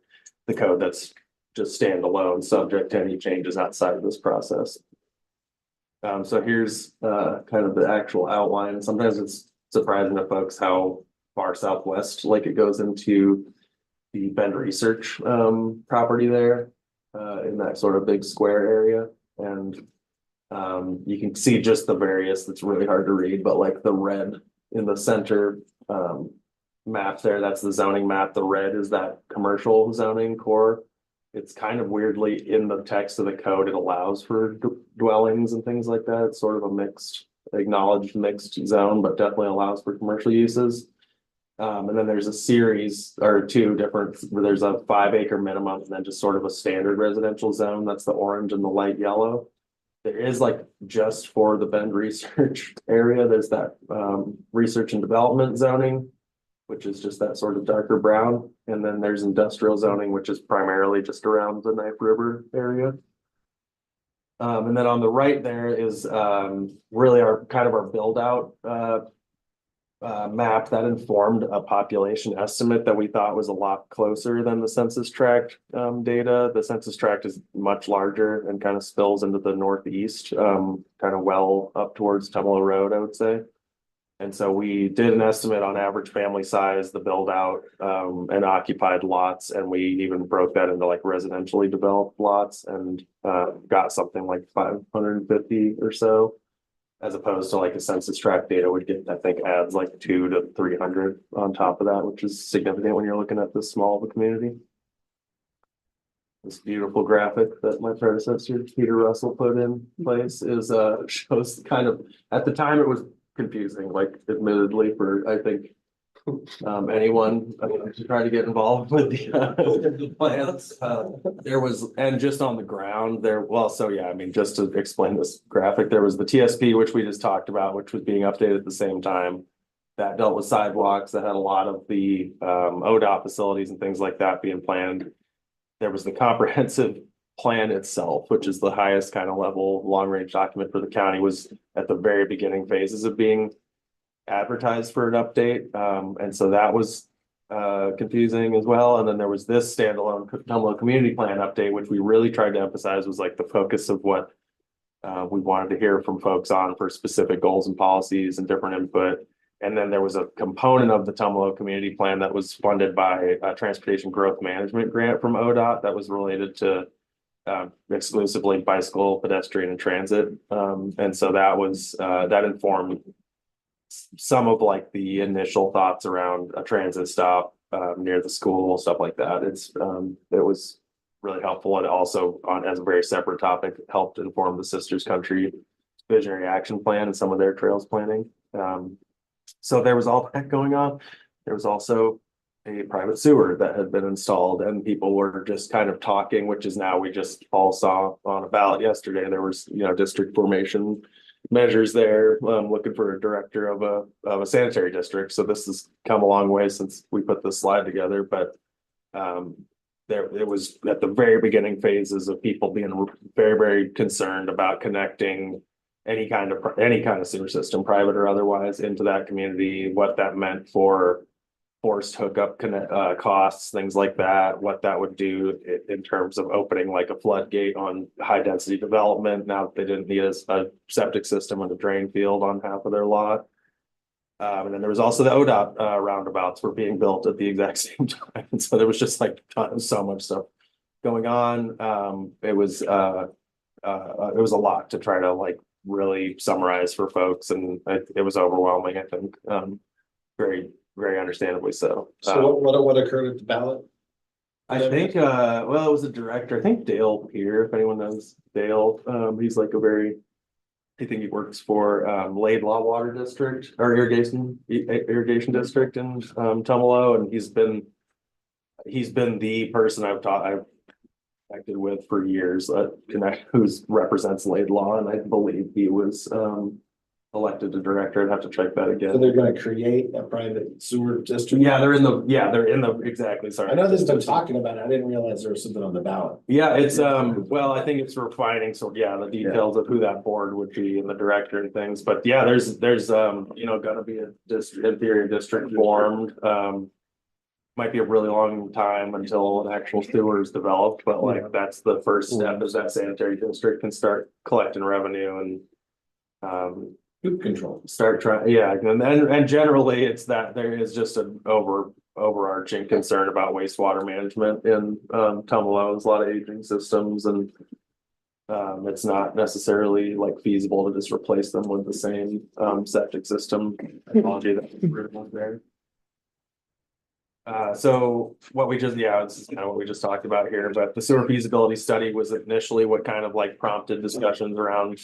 the code that's just standalone, subject to any changes outside of this process. So here's kind of the actual outline. Sometimes it's surprising to folks how far southwest like it goes into the Bend Research property there in that sort of big square area. And you can see just the various, it's really hard to read, but like the red in the center map there, that's the zoning map. The red is that commercial zoning core. It's kind of weirdly in the text of the code, it allows for dwellings and things like that. It's sort of a mixed, acknowledged mixed zone, but definitely allows for commercial uses. And then there's a series or two different, where there's a 5 acre minimum and then just sort of a standard residential zone. That's the orange and the light yellow. There is like just for the Bend research area, there's that research and development zoning, which is just that sort of darker brown. And then there's industrial zoning, which is primarily just around the Knife River area. And then on the right there is really our kind of our build out map that informed a population estimate that we thought was a lot closer than the census tract data. The census tract is much larger and kind of spills into the northeast, kind of well up towards Tumalo Road, I would say. And so we did an estimate on average family size, the build out and occupied lots. And we even broke that into like residentially developed lots and got something like 550 or so, as opposed to like a census tract data would get, I think adds like 200 to 300 on top of that, which is significant when you're looking at this small of a community. This beautiful graphic that my predecessor, Peter Russell, put in place is shows kind of, at the time it was confusing, like admittedly for, I think, anyone to try to get involved with the plans. There was, and just on the ground there, well, so yeah, I mean, just to explain this graphic, there was the TSP, which we just talked about, which was being updated at the same time. That dealt with sidewalks, that had a lot of the ODOT facilities and things like that being planned. There was the comprehensive plan itself, which is the highest kind of level long-range document for the county, was at the very beginning phases of being advertised for an update. And so that was confusing as well. And then there was this standalone Tumalo community plan update, which we really tried to emphasize was like the focus of what we wanted to hear from folks on for specific goals and policies and different input. And then there was a component of the Tumalo community plan that was funded by a transportation growth management grant from ODOT that was related to exclusively bicycle, pedestrian, and transit. And so that was that informed some of like the initial thoughts around a transit stop near the school, stuff like that. It was really helpful, and also on as a very separate topic, helped inform the Sisters Country Visionary Action Plan and some of their trails planning. So there was all that going on. There was also a private sewer that had been installed, and people were just kind of talking, which is now we just all saw on a ballot yesterday. There was, district formation measures there, looking for a director of a sanitary district. So this has come a long way since we put this slide together, but it was at the very beginning phases of people being very, very concerned about connecting any kind of sewer system, private or otherwise, into that community, what that meant for forced hookup costs, things like that, what that would do in terms of opening like a floodgate on high density development. Now that they didn't need a septic system and a drain field on half of their lot. And then there was also the ODOT roundabouts were being built at the exact same time. And so there was just like so much stuff going on. It was a lot to try to like really summarize for folks, and it was overwhelming, I think, very, very understandably so. So what occurred at the ballot? I think well, it was a director, I think Dale Peer, if anyone knows Dale. He's like I think he works for Laidlaw Water District or irrigation district in Tumalo, and he's been the person I've connected with for years, who represents Laidlaw, and I believe he was elected a director. I'd have to check that So again. they're gonna create a private sewer district? Yeah, they're in the, exactly, sorry. I know there's been talking about it. I didn't realize there was something on the ballot. Yeah, it's, well, I think it's refining, so yeah, the details of who that board would be and the director and things, but yeah, there's, you know, gonna be a district, in theory, district formed. Might be a really long time until an actual sewer is developed, but like, that's the first step, is that sanitary district can start collecting revenue and Good control. start trying, yeah, and generally it's that there is just an overarching concern about wastewater management in Tumalo. There's a lot of aging systems and it's not necessarily like feasible to just replace them with the same septic system technology that's there. So what we just, yeah, this is kind of what we just talked about here, but the sewer feasibility study was initially what kind of like prompted discussions around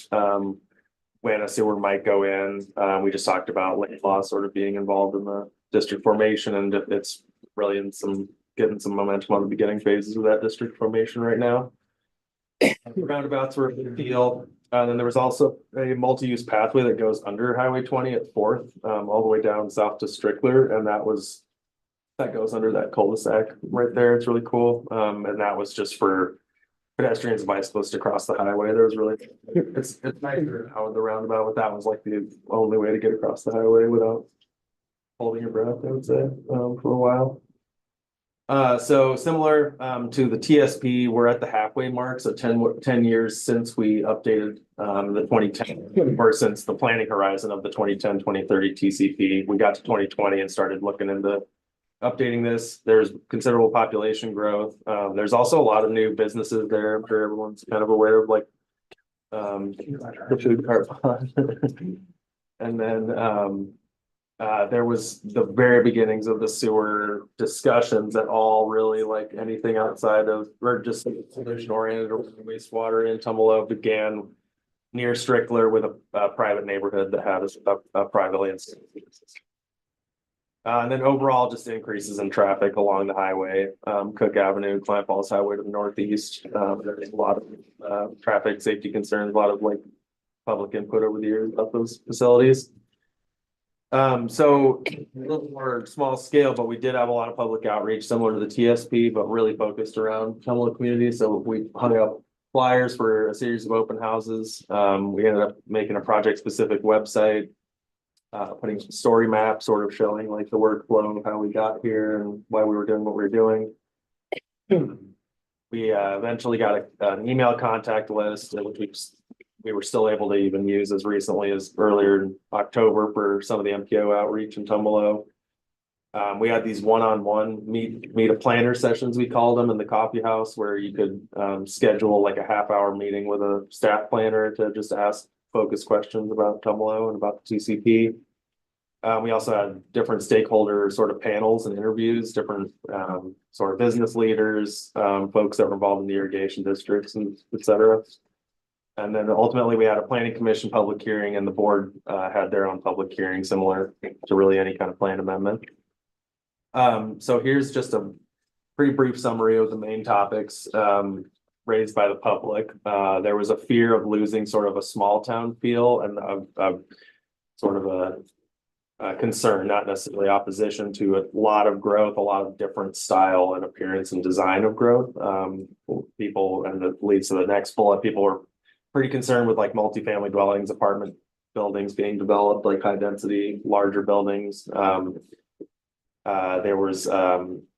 when a sewer might go in. We just talked about lake law sort of being involved in the district formation, and it's really in getting some momentum on the beginning phases of that district formation right now. Roundabouts were a big deal. And then there was also a multi-use pathway that goes under Highway 20 at 4th, all the way down south to Strickler, and that goes under that cul-de-sac right there. It's really cool. And that was just for pedestrians and bicyclists to cross the highway. There was really, it's nicer how the roundabout with that was like the only way to get across the highway without holding your breath, I would say, for a while. So similar to the TSP, we're at the halfway mark. So 10 years since we updated the 2010, or since the planning horizon of the 2010-2030 TCP, we got to 2020 and started looking into updating this. There's considerable population growth. There's also a lot of new businesses there. I'm sure everyone's kind of aware of, like the food cart pond. And then there was the very beginnings of the sewer discussions that all really, like anything outside of, or just solution oriented or wastewater in Tumalo, began near Strickler with a private neighborhood that had a privately installed system. And then overall, just increases in traffic along the highway, Cook Avenue, Climb Falls Highway to the northeast. There's a lot of traffic safety concerns, a lot of like public input over the years about those facilities. So a little more small scale, but we did have a lot of public outreach similar to the TSP, but really focused around Tumalo community. So we hung up flyers for a series of open houses. We ended up making a project specific website. Putting some story maps, sort of showing like the workflow of how we got here and why we were doing what we were doing. We eventually got an email contact list, which we were still able to even use as recently as earlier in October for some of the MPO outreach in Tumalo. We had these one-on-one meet a planner sessions, we called them, in the coffee house, where you could schedule like a half-hour meeting with a staff planner to just ask focused questions about Tumalo and about the TCP. We also had different stakeholder sort of panels and interviews, different sort of business leaders, folks that were involved in the irrigation districts, and et cetera. And then ultimately we had a planning commission public hearing, and the board had their own public hearing similar to really any kind of plan amendment. So here's just a pretty brief summary of the main topics raised by the public. There was a fear of losing sort of a small town feel and a sort of a concern, not necessarily opposition, to a lot of growth, a lot of different style and appearance and design of growth. People, and that leads to the next bullet, people were pretty concerned with like multifamily dwellings, apartment buildings being developed, like high density, larger buildings. There was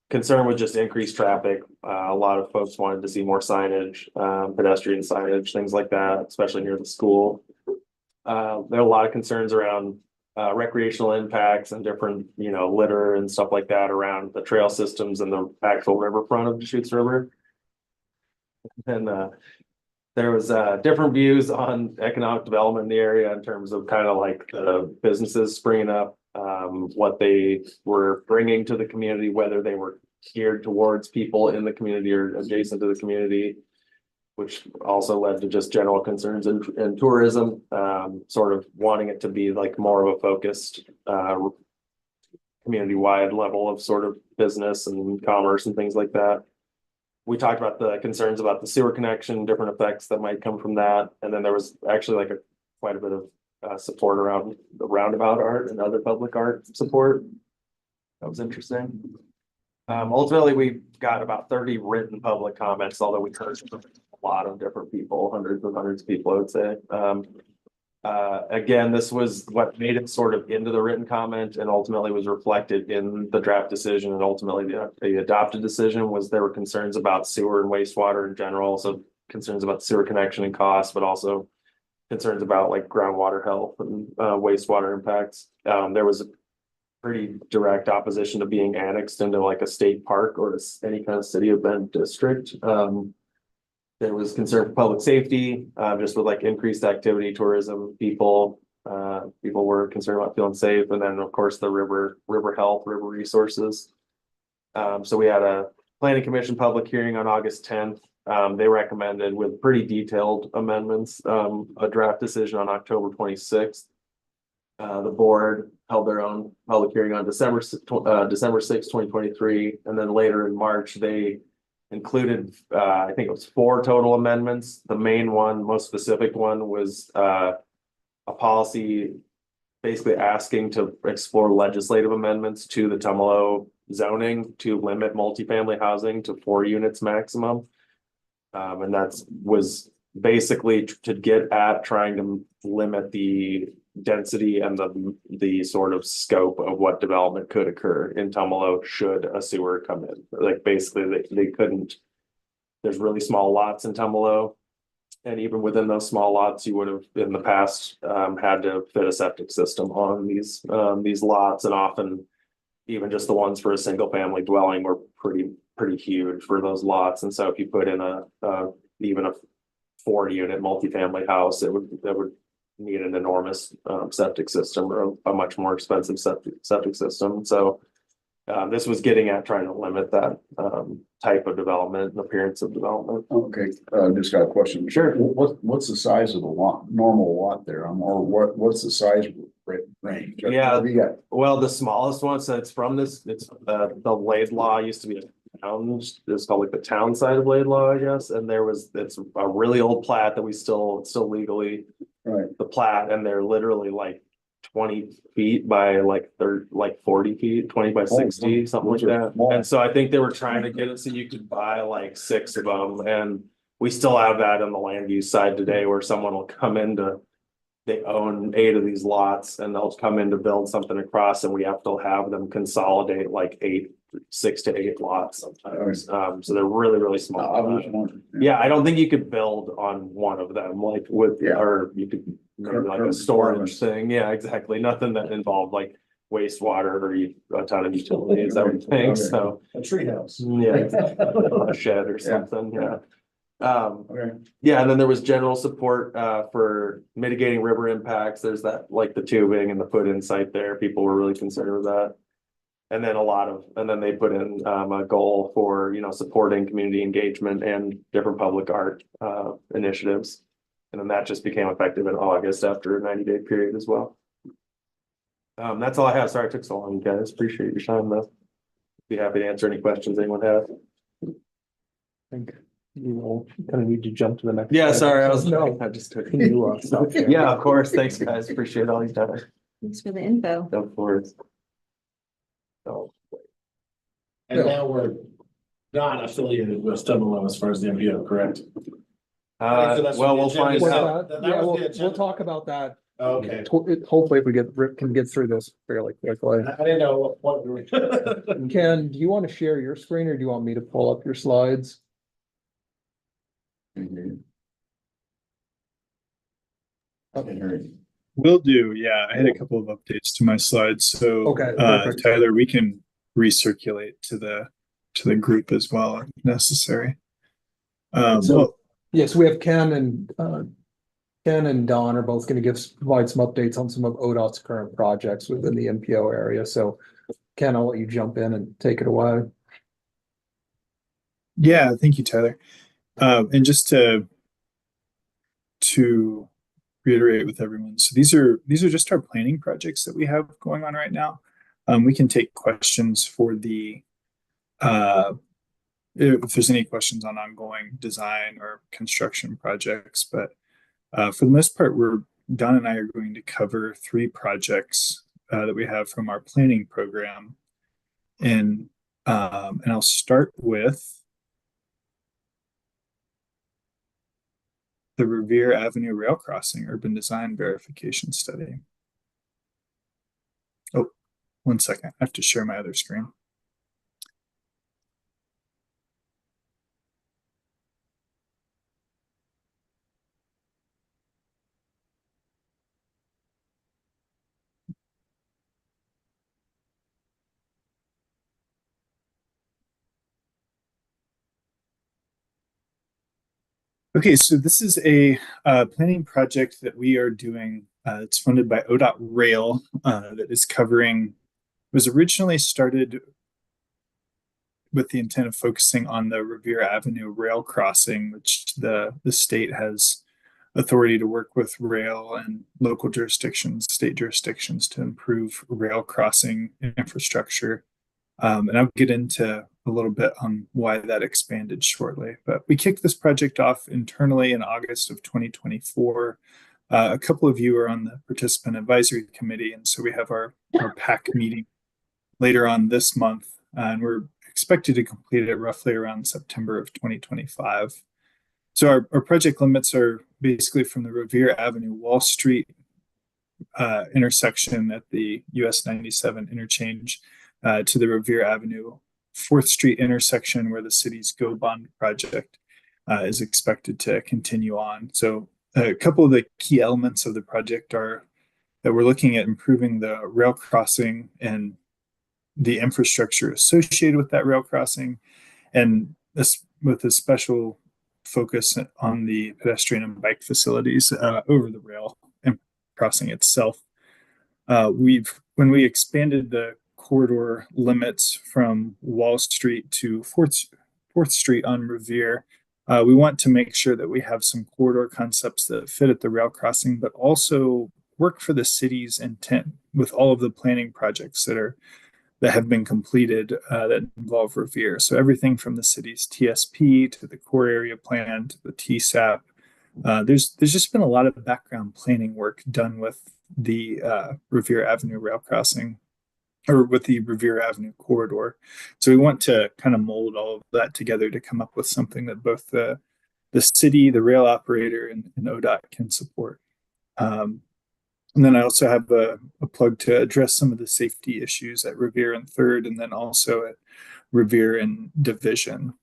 concern with just increased traffic. A lot of folks wanted to see more signage, pedestrian signage, things like that, especially near the school. There are a lot of concerns around recreational impacts and different, litter and stuff like that around the trail systems and the actual riverfront of Deschutes River. And there was different views on economic development in the area in terms of kind of like the businesses springing up, what they were bringing to the community, whether they were geared towards people in the community or adjacent to the community, which also led to just general concerns in tourism, sort of wanting it to be like more of a focused community-wide level of sort of business and commerce and things like that. We talked about the concerns about the sewer connection, different effects that might come from that. And then there was actually like quite a bit of support around the roundabout art and other public art support. That was interesting. Ultimately, we got about 30 written public comments, although we heard from a lot of different people, hundreds of people, I would say. Again, this was what made it sort of into the written comment and ultimately was reflected in the draft decision, and ultimately the adopted decision was there were concerns about sewer and wastewater in general, so concerns about sewer connection and cost, but also concerns about like groundwater health and wastewater impacts. There was a pretty direct opposition to being annexed into like a state park or any kind of city of Bend district. There was concern for public safety, just with like increased activity, tourism, people were concerned about feeling safe. And then of course the river health, river resources. So we had a planning commission public hearing on August 10th. They recommended with pretty detailed amendments, a draft decision on October 26th. The board held their own public hearing on December 6, 2023. And then later in March, they included, I think it was 4 total amendments. The main one, most specific one was a policy basically asking to explore legislative amendments to the Tumalo zoning to limit multifamily housing to 4 units maximum. And that was basically to get at trying to limit the density and the sort of scope of what development could occur in Tumalo should a sewer come in. Like basically they couldn't, there's really small lots in Tumalo. And even within those small lots, you would have in the past had to fit a septic system on these lots, and often even just the ones for a single family dwelling were pretty huge for those lots. And so if you put in even a 4-unit multifamily house, that would need an enormous septic system or a much more expensive septic system. So this was getting at trying to limit that type of development and appearance of development. Okay, just got a question. Sure. What's the size of the lot, normal lot there? Or what's the size range? Yeah. What do you got? Well, the smallest one, so it's from this, it's the Laidlaw used to be a town, it's called like the town side of Laidlaw, I guess. And it's a really old plat that we still legally, Right. the plat, and they're literally like 20 feet by like 40 feet, 20 by 60, something like that. And so I think they were trying to get it so you could buy like 6 of them. And we still have that on the land use side today where someone will come into, they own 8 of these lots and they'll come in to build something across, and we have to have them consolidate like 6 to 8 lots sometimes. So they're really small. I was just wondering. Yeah, I don't think you could build on one of them, like with, or you could maybe like a storage thing. Yeah, exactly. Nothing that involved like wastewater or a ton of utilities, I would think. So A treehouse. yeah, exactly. A shed or something. Yeah. Okay. Yeah, and then there was general support for mitigating river impacts. There's that, like the tubing and the put-in site there. People were really concerned with that. And then then they put in a goal for, supporting community engagement and different public art initiatives. And then that just became effective in August after a 90-day period as well. That's all I have. Sorry it took so long, you guys. Appreciate your time though. Be happy to answer any questions anyone has. I think you will kind of need to jump to the next. Yeah, slide. sorry, I just took you stop there. Yeah, of course. Thanks, guys. Appreciate all your time. Thanks for the info. Of course. So, And now we're not affiliated with Tumalo as far as the MPO, correct? So that's well, what we'll the find agenda out. said. That Yeah, was we'll the agenda. talk about that. Okay. Hopefully if we can get through this fairly quickly. I didn't know what we were. Ken, do you want to share your screen or do you want me to pull up your slides? Okay. Will do. Yeah, I had a couple of updates to my slides. So, Okay, perfect. Tyler, we can recirculate to the group as well if necessary. Yes, we have Ken and Don are both going to provide some updates on some of ODOT's current projects within the MPO area. So, Ken, I'll let you jump in and take it away. Yeah, thank you, Tyler. And just to reiterate with everyone, so these are just our planning projects that we have going on right now. We can take questions for the if there's any questions on ongoing design or construction projects, but for the most part, we're Don and I are going to cover 3 projects that we have from our planning program. And I'll start with the Revere Avenue Rail Crossing Urban Design Verification Study. Oh, 1 second. I have to share my other screen. Okay, so this is a planning project that we are doing. It's funded by ODOT Rail that is covering, was originally started with the intent of focusing on the Revere Avenue rail crossing, which the state has authority to work with rail and local jurisdictions, state jurisdictions to improve rail crossing infrastructure. And I'll get into a little bit on why that expanded shortly. But we kicked this project off internally in August of 2024. A couple of you are on the Participant Advisory Committee, and so we have our PAC meeting later on this month, and we're expected to complete it roughly around September of 2025. So our project limits are basically from the Revere Avenue Wall Street intersection at the US 97 interchange to the Revere Avenue 4th Street intersection where the city's Go Bond project is expected to continue on. So a couple of the key elements of the project are that we're looking at improving the rail crossing and the infrastructure associated with that rail crossing, and this with a special focus on the pedestrian and bike facilities over the rail and crossing itself. When we expanded the corridor limits from Wall Street to 4th Street on Revere, we want to make sure that we have some corridor concepts that fit at the rail crossing, but also work for the city's intent with all of the planning projects that have been completed that involve Revere. So everything from the city's TSP to the core area plan to the TSAP. There's just been a lot of background planning work done with the Revere Avenue rail crossing, or with the Revere Avenue corridor. So we want to kind of mold all of that together to come up with something that both the city, the rail operator, and ODOT can support. And then I also have a plug to address some of the safety issues at Revere and 3rd, and then also at Revere and Division.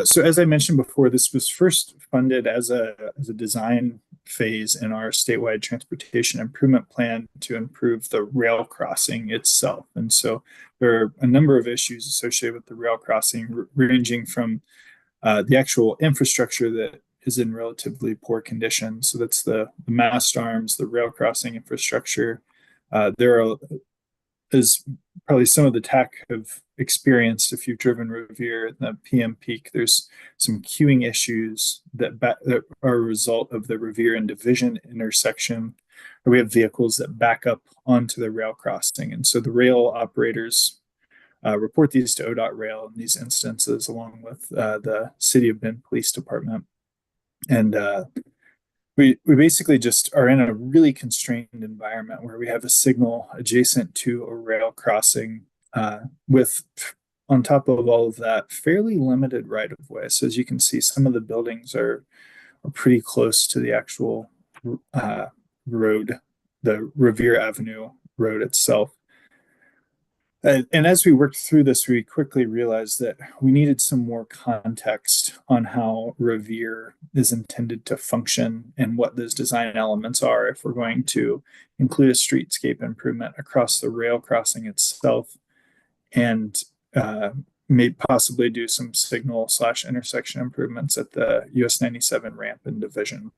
So as I mentioned before, this was first funded as a design phase in our statewide transportation improvement plan to improve the rail crossing itself. And so there are a number of issues associated with the rail crossing, ranging from the actual infrastructure that is in relatively poor condition. So that's the mast arms, the rail crossing infrastructure. As probably some of the TAC have experienced if you've driven Revere in the PM peak, there's some queuing issues that are a result of the Revere and Division intersection, where we have vehicles that back up onto the rail crossing. And so the rail operators report these to ODOT Rail in these instances, along with the City of Bend Police Department. And we basically just are in a really constrained environment where we have a signal adjacent to a rail crossing with, on top of all of that, fairly limited right of way. So as you can see, some of the buildings are pretty close to the actual road, the Revere Avenue road itself. And as we worked through this, we quickly realized that we needed some more context on how Revere is intended to function and what those design elements are if we're going to include a streetscape improvement across the rail crossing itself, and may possibly do some signal/intersection improvements at the US 97 ramp and Division.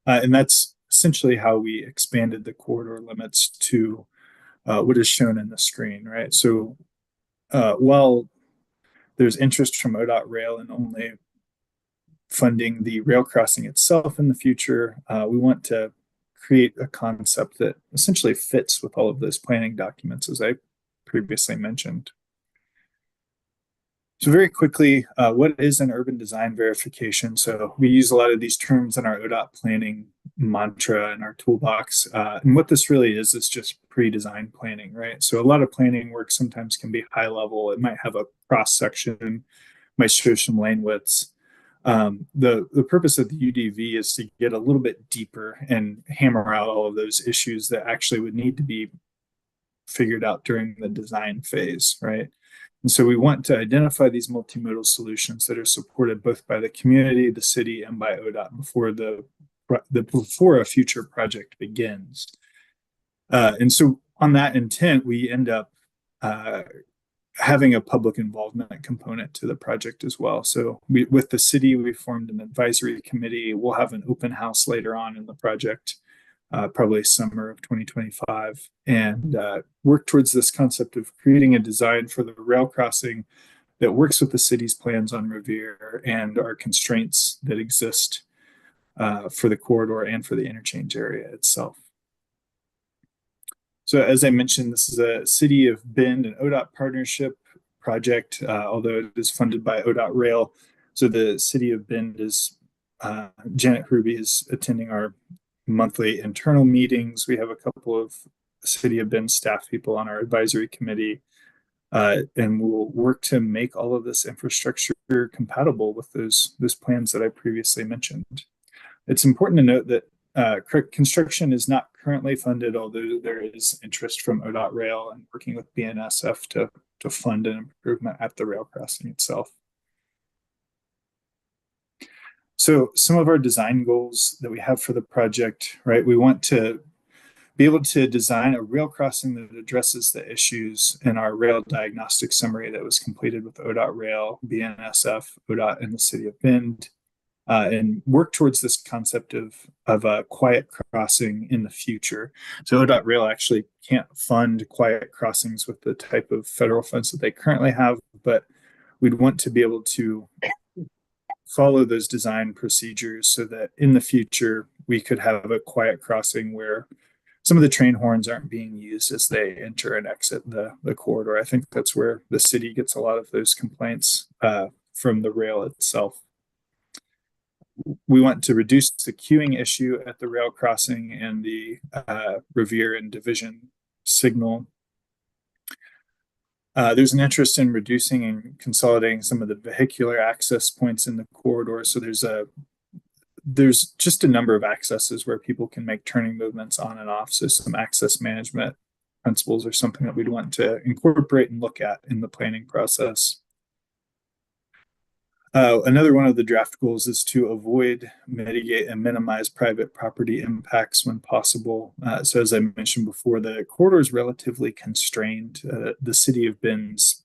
And that's essentially how we expanded the corridor limits to what is shown in the screen, right? So while there's interest from ODOT Rail in only funding the rail crossing itself in the future, we want to create a concept that essentially fits with all of those planning documents, as I previously mentioned. So very quickly, what is an urban design verification? So we use a lot of these terms in our ODOT planning mantra in our toolbox. And what this really is just pre-design planning, right? So a lot of planning work sometimes can be high level. It might have a cross section, might show some lane widths. The purpose of the UDV is to get a little bit deeper and hammer out all of those issues that actually would need to be figured out during the design phase, right? And so we want to identify these multimodal solutions that are supported both by the community, the city, and by ODOT before a future project begins. And so on that intent, we end up having a public involvement component to the project as well. So with the city, we formed an advisory committee. We'll have an open house later on in the project, probably summer of 2025, and work towards this concept of creating a design for the rail crossing that works with the city's plans on Revere and our constraints that exist for the corridor and for the interchange area itself. So as I mentioned, this is a City of Bend and ODOT partnership project, although it is funded by ODOT Rail. So the City of Bend is, Janet Ruby is attending our monthly internal meetings. We have a couple of City of Bend staff people on our advisory committee, and we'll work to make all of this infrastructure compatible with those plans that I previously mentioned. It's important to note that construction is not currently funded, although there is interest from ODOT Rail and working with BNSF to fund an improvement at the rail crossing itself. So some of our design goals that we have for the project, right? We want to be able to design a rail crossing that addresses the issues in our rail diagnostic summary that was completed with ODOT Rail, BNSF, ODOT, and the City of Bend. And work towards this concept of a quiet crossing in the future. So ODOT Rail actually can't fund quiet crossings with the type of federal funds that they currently have, but we'd want to be able to follow those design procedures so that in the future we could have a quiet crossing where some of the train horns aren't being used as they enter and exit the corridor. I think that's where the city gets a lot of those complaints from the rail itself. We want to reduce the queuing issue at the rail crossing and the Revere and Division signal. There's an interest in reducing and consolidating some of the vehicular access points in the corridor. So there's just a number of accesses where people can make turning movements on and off. So some access management principles are something that we'd want to incorporate and look at in the planning process. Another one of the draft goals is to avoid, mitigate, and minimize private property impacts when possible. So as I mentioned before, the corridor is relatively constrained. The City of Bend's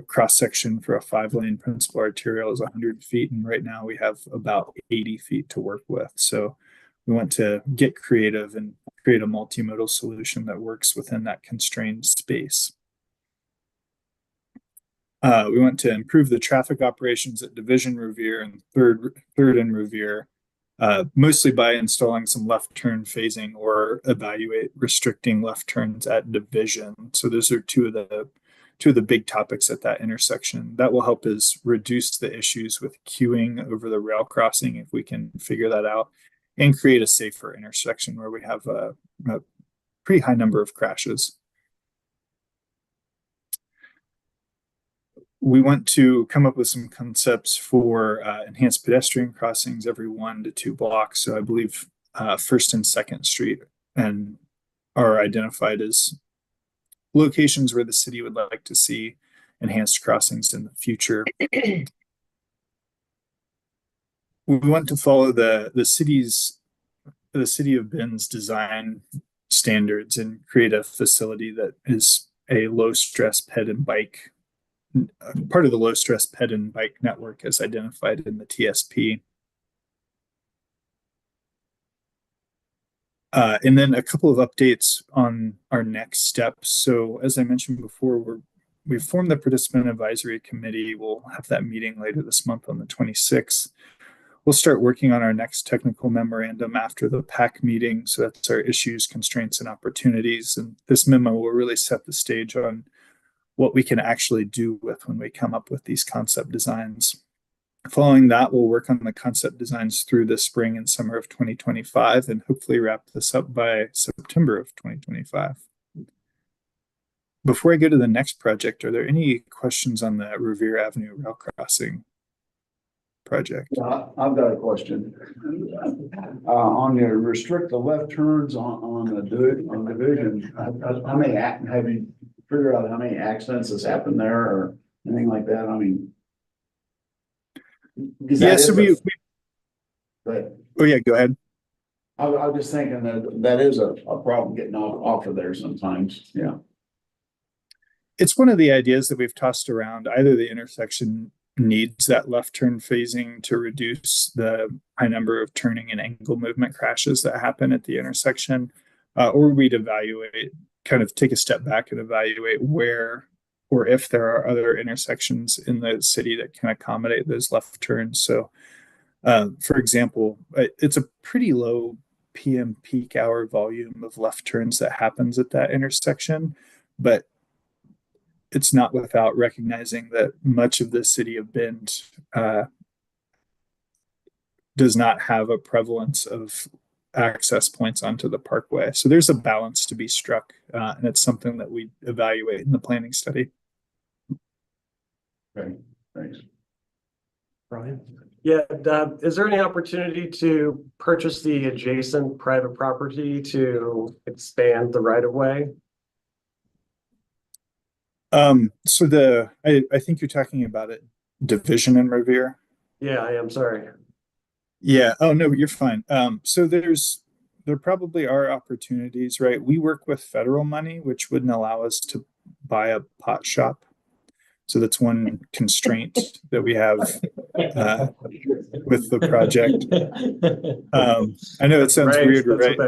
cross-section for a 5-lane principal arterial is 100 feet, and right now we have about 80 feet to work with. So we want to get creative and create a multimodal solution that works within that constrained space. We want to improve the traffic operations at Division, Revere, and Third and Revere, mostly by installing some left turn phasing or evaluate restricting left turns at Division. So those are two of the big topics at that intersection. That will help us reduce the issues with queuing over the rail crossing if we can figure that out, and create a safer intersection where we have a pretty high number of crashes. We want to come up with some concepts for enhanced pedestrian crossings every 1 to 2 blocks. So I believe 1st and 2nd Street and are identified as locations where the city would like to see enhanced crossings in the future. We want to follow the City of Bend's design standards and create a facility that is a low stress ped and bike, part of the low stress ped and bike network as identified in the TSP. And then a couple of updates on our next steps. So as I mentioned before, we've formed the participant advisory committee. We'll have that meeting later this month on the 26th. We'll start working on our next technical memorandum after the PAC meeting. So that's our issues, constraints, and opportunities. And this memo will really set the stage on what we can actually do with when we come up with these concept designs. Following that, we'll work on the concept designs through the spring and summer of 2025 and hopefully wrap this up by September of 2025. Before I go to the next project, are there any questions on the Revere Avenue rail crossing project? Yeah, I've got a question. On the restrict the left turns on the division, how many, have you figured out how many accidents has happened there or anything like that? I mean. Yeah, so But oh yeah, go ahead. I was just thinking that is a problem getting off of there sometimes, yeah. It's one of the ideas that we've tossed around. Either the intersection needs that left turn phasing to reduce the high number of turning and angle movement crashes that happen at the intersection, or we'd evaluate, kind of take a step back and evaluate where or if there are other intersections in the city that can accommodate those left turns. So, for example, it's a pretty low PM peak hour volume of left turns that happens at that intersection, but it's not without recognizing that much of the city of Bend does not have a prevalence of access points onto the parkway. So there's a balance to be struck, and it's something that we evaluate in the planning study. Okay, thanks. Brian? Yeah, is there any opportunity to purchase the adjacent private property to expand the right of way? So I think you're talking about it, division in Revere. Yeah, I am sorry. Yeah. Oh no, you're fine. So there probably are opportunities, right? We work with federal money, which wouldn't allow us to buy a pot shop. So that's one constraint that we have with the project. I know it sounds weird, right?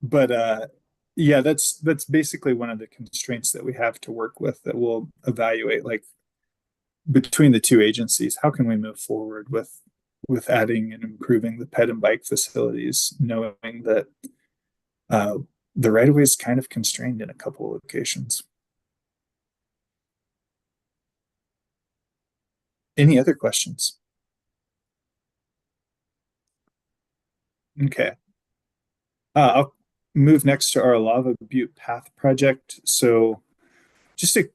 But yeah, that's basically one of the constraints that we have to work with, that we'll evaluate, like between the two agencies, how can we move forward with adding and improving the ped and bike facilities, knowing that the right of way is kind of constrained in a couple of locations. Any other questions? Okay. I'll move next to our Lava Butte Path project. So just a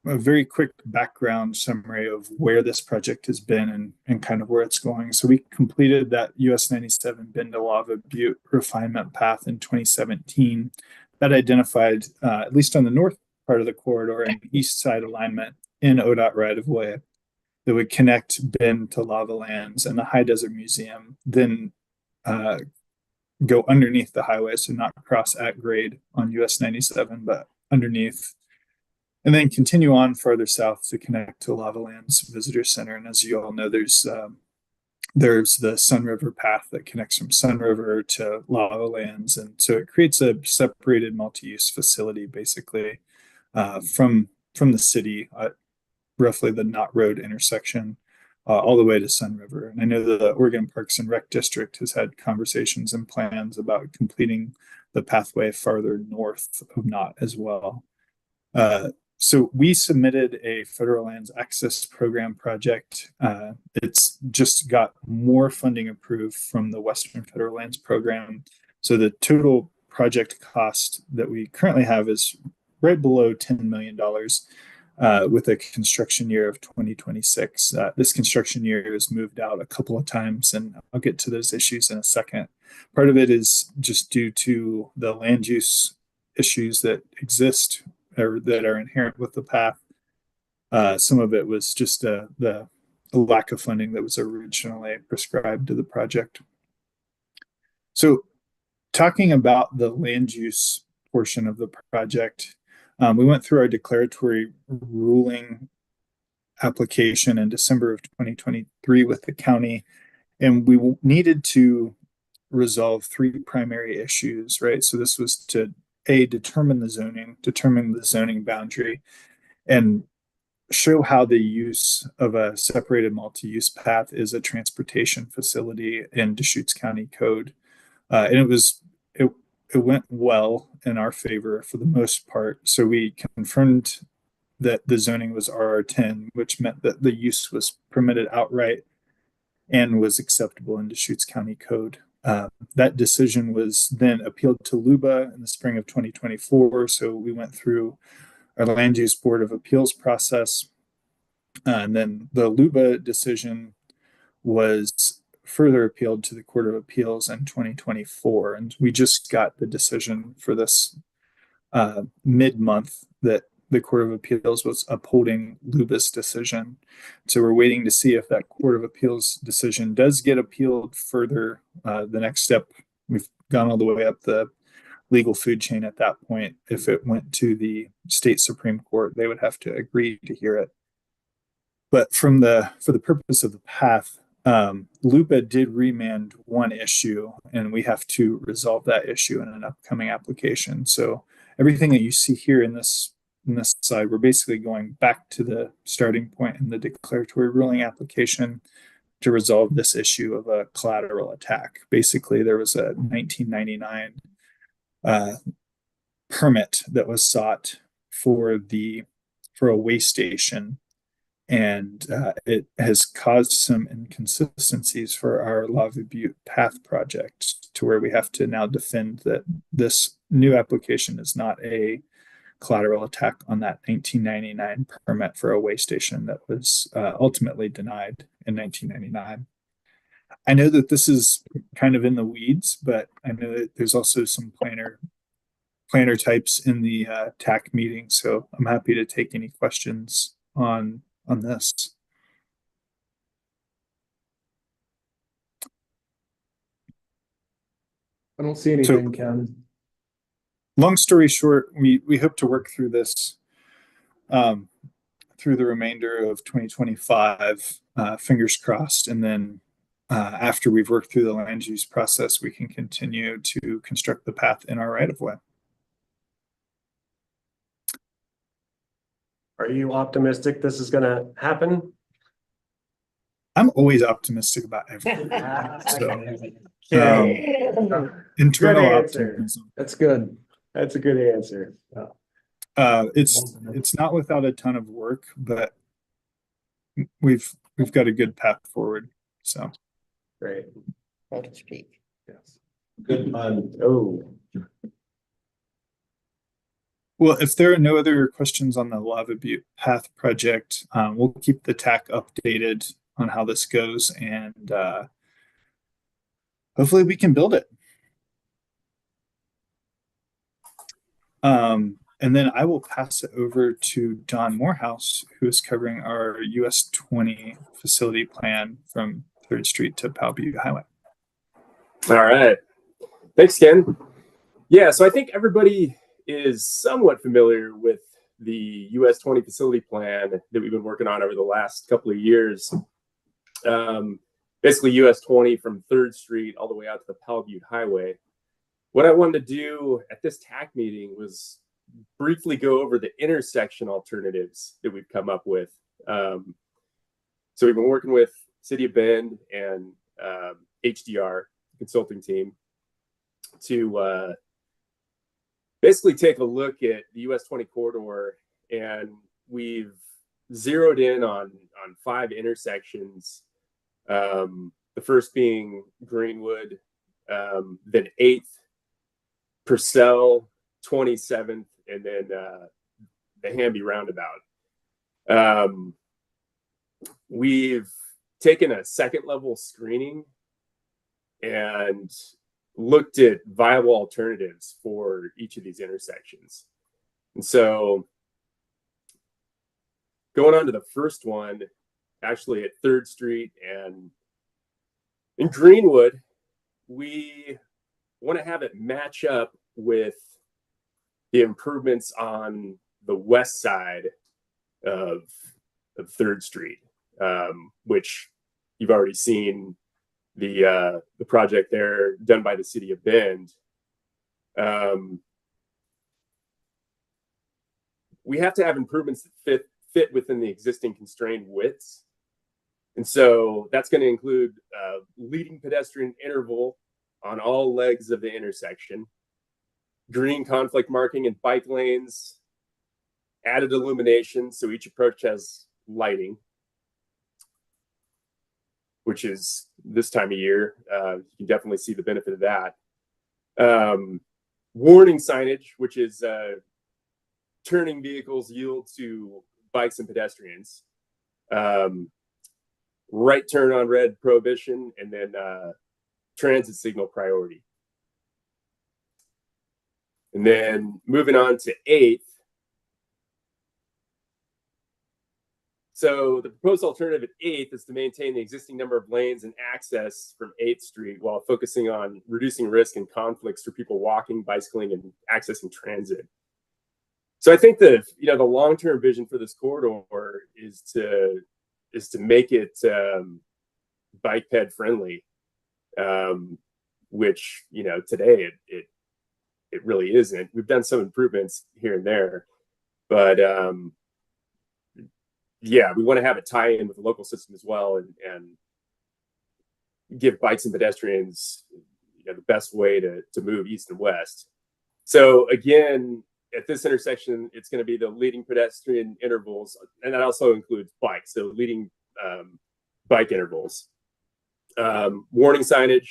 very quick background summary of where this project has been and kind of where it's going. So we completed that US 97 Bend to Lava Butte refinement path in 2017. That identified, at least on the north part of the corridor, an east side alignment in ODOT right-of-way that would connect Bend to Lava Lands and the High Desert Museum, then go underneath the highway, so not cross at grade on US 97, but underneath, and then continue on further south to connect to Lava Lands Visitor Center. And as you all know, there's the Sun River path that connects from Sun River to Lava Lands, and so it creates a separated multi-use facility, basically, from the city, roughly the Knott Road intersection, all the way to Sun River. And I know the Oregon Parks and Rec District has had conversations and plans about completing the pathway farther north of Knott as well. So we submitted a federal lands access program project. It's just got more funding approved from the Western Federal Lands Program. So the total project cost that we currently have is right below $10 million. With a construction year of 2026. This construction year has moved out a couple of times, and I'll get to those issues in a second. Part of it is just due to the land use issues that exist or that are inherent with the path. Some of it was just the lack of funding that was originally prescribed to the project. So talking about the land use portion of the project, we went through our declaratory ruling application in December of 2023 with the county, and we needed to resolve three primary issues, right? So this was to determine the zoning boundary, and show how the use of a separated multi-use path is a transportation facility in Deschutes County Code. And it went well in our favor for the most part. So we confirmed that the zoning was RR10, which meant that the use was permitted outright and was acceptable in Deschutes County Code. That decision was then appealed to LUBA in the spring of 2024. So we went through our Land Use Board of Appeals process. And then the LUBA decision was further appealed to the Court of Appeals in 2024. And we just got the decision for this mid-month that the Court of Appeals was upholding LUBA's decision. So we're waiting to see if that Court of Appeals decision does get appealed further. The next step, we've gone all the way up the legal food chain at that point. If it went to the state Supreme Court, they would have to agree to hear it. But for the purpose of the path, LUBA did remand one issue, and we have to resolve that issue in an upcoming application. So everything that you see here in this side, we're basically going back to the starting point in the declaratory ruling application to resolve this issue of a collateral attack. Basically, there was a 1999 permit that was sought for a way station, and it has caused some inconsistencies for our Lava Butte Path project, to where we have to now defend that this new application is not a collateral attack on that 1999 permit for a way station that was ultimately denied in 1999. I know that this is kind of in the weeds, but I know that there's also some planner types in the TAC meeting, so I'm happy to take any questions on this. I don't see anything, Ken. Long story short, we hope to work through this through the remainder of 2025, fingers crossed, and then after we've worked through the land use process, we can continue to construct the path in our right of way. Are you optimistic this is gonna happen? I'm always optimistic about everything. So, internal optimism. That's good. That's a good answer. It's not without a ton of work, but we've got a good path forward. So great. So to speak. Yes. Good pun. Oh. Well, if there are no other questions on the Lava Butte Path project, we'll keep the TAC updated on how this goes, and hopefully we can build it. And then I will pass it over to Don Morehouse, who is covering our US 20 facility plan from 3rd Street to Powell Butte Highway. All right. Thanks, Ken. Yeah, so I think everybody is somewhat familiar with the US 20 facility plan that we've been working on over the last couple of years. Basically US 20 from 3rd Street all the way out to the Powell Butte Highway. What I wanted to do at this TAC meeting was briefly go over the intersection alternatives that we've come up with. So we've been working with City of Bend and HDR consulting team to basically take a look at the US 20 corridor, and we've zeroed in on 5 intersections. The first being Greenwood, then 8th, Purcell, 27th, and then the Hamby roundabout. We've taken a second level screening and looked at viable alternatives for each of these intersections. And so going on to the first one, actually at 3rd Street and in Greenwood, we want to have it match up with the improvements on the west side of 3rd Street, which you've already seen the project there done by the City of Bend. We have to have improvements that fit within the existing constrained widths. And so that's going to include leading pedestrian interval on all legs of the intersection. green conflict marking and bike lanes, added illumination, so each approach has lighting, which is this time of year. You can definitely see the benefit of that. Warning signage, which is turning vehicles yield to bikes and pedestrians. Right turn on red prohibition, and then transit signal priority. And then moving on to 8th. So the proposed alternative at 8th is to maintain the existing number of lanes and access from 8th Street while focusing on reducing risk and conflicts for people walking, bicycling, and accessing transit. So I think the long-term vision for this corridor is to make it bike ped friendly, which today it really isn't. We've done some improvements here and there, but yeah, we want to have it tie in with the local system as well, and give bikes and pedestrians the best way to move east and west. So again, at this intersection, it's going to be the leading pedestrian intervals, and that also includes bikes, so leading bike intervals. Warning signage,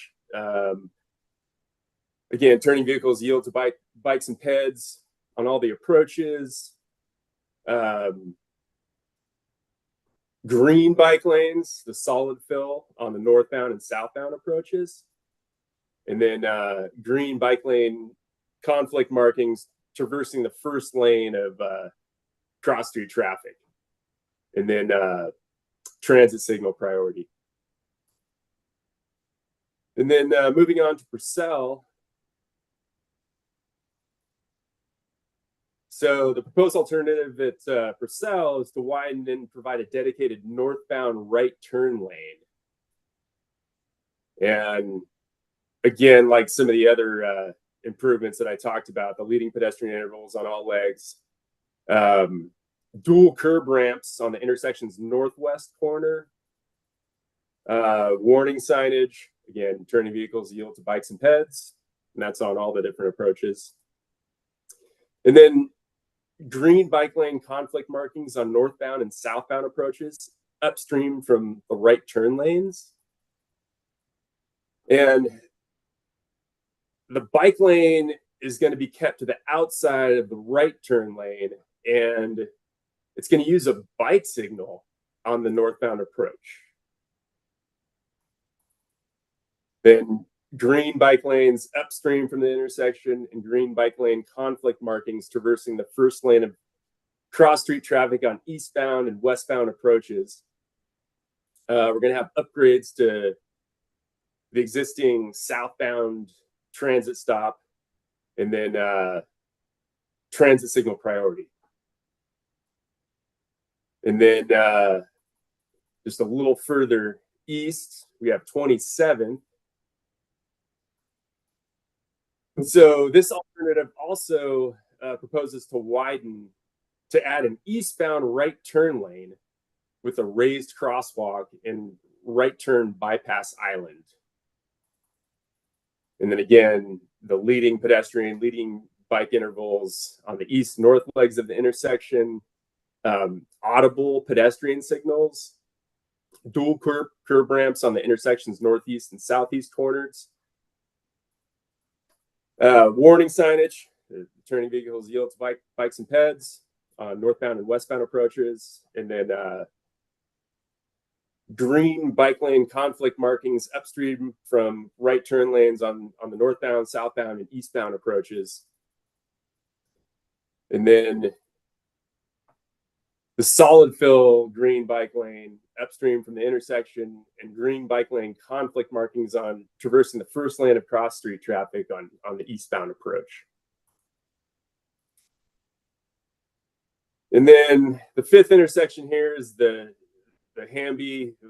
again, turning vehicles yield to bikes and peds on all the approaches. Green bike lanes, the solid fill on the northbound and southbound approaches. And then green bike lane conflict markings traversing the first lane of cross street traffic. And then transit signal priority. And then moving on to Purcell. So the proposed alternative at Purcell is to widen and provide a dedicated northbound right turn lane. And again, like some of the other improvements that I talked about, the leading pedestrian intervals on all legs, dual curb ramps on the intersection's northwest corner, warning signage, again, turning vehicles yield to bikes and peds, and that's on all the different approaches. And then green bike lane conflict markings on northbound and southbound approaches upstream from the right turn lanes. And the bike lane is going to be kept to the outside of the right turn lane, and it's going to use a bike signal on the northbound approach. Then green bike lanes upstream from the intersection and green bike lane conflict markings traversing the first lane of cross street traffic on eastbound and westbound approaches. We're going to have upgrades to the existing southbound transit stop, and then transit signal priority. And then just a little further east, we have 27th. And so this alternative also proposes to add an eastbound right turn lane with a raised crosswalk and right turn bypass island. And then again, the leading pedestrian, leading bike intervals on the east-north legs of the intersection, audible pedestrian signals, dual curb ramps on the intersection's northeast and southeast corners, warning signage, turning vehicles yield to bikes and peds on northbound and westbound approaches, and then green bike lane conflict markings upstream from right turn lanes on the northbound, southbound, and eastbound approaches. And then the solid fill green bike lane upstream from the intersection and green bike lane conflict markings on traversing the first lane of cross street traffic on the eastbound approach. And then the fifth intersection here is the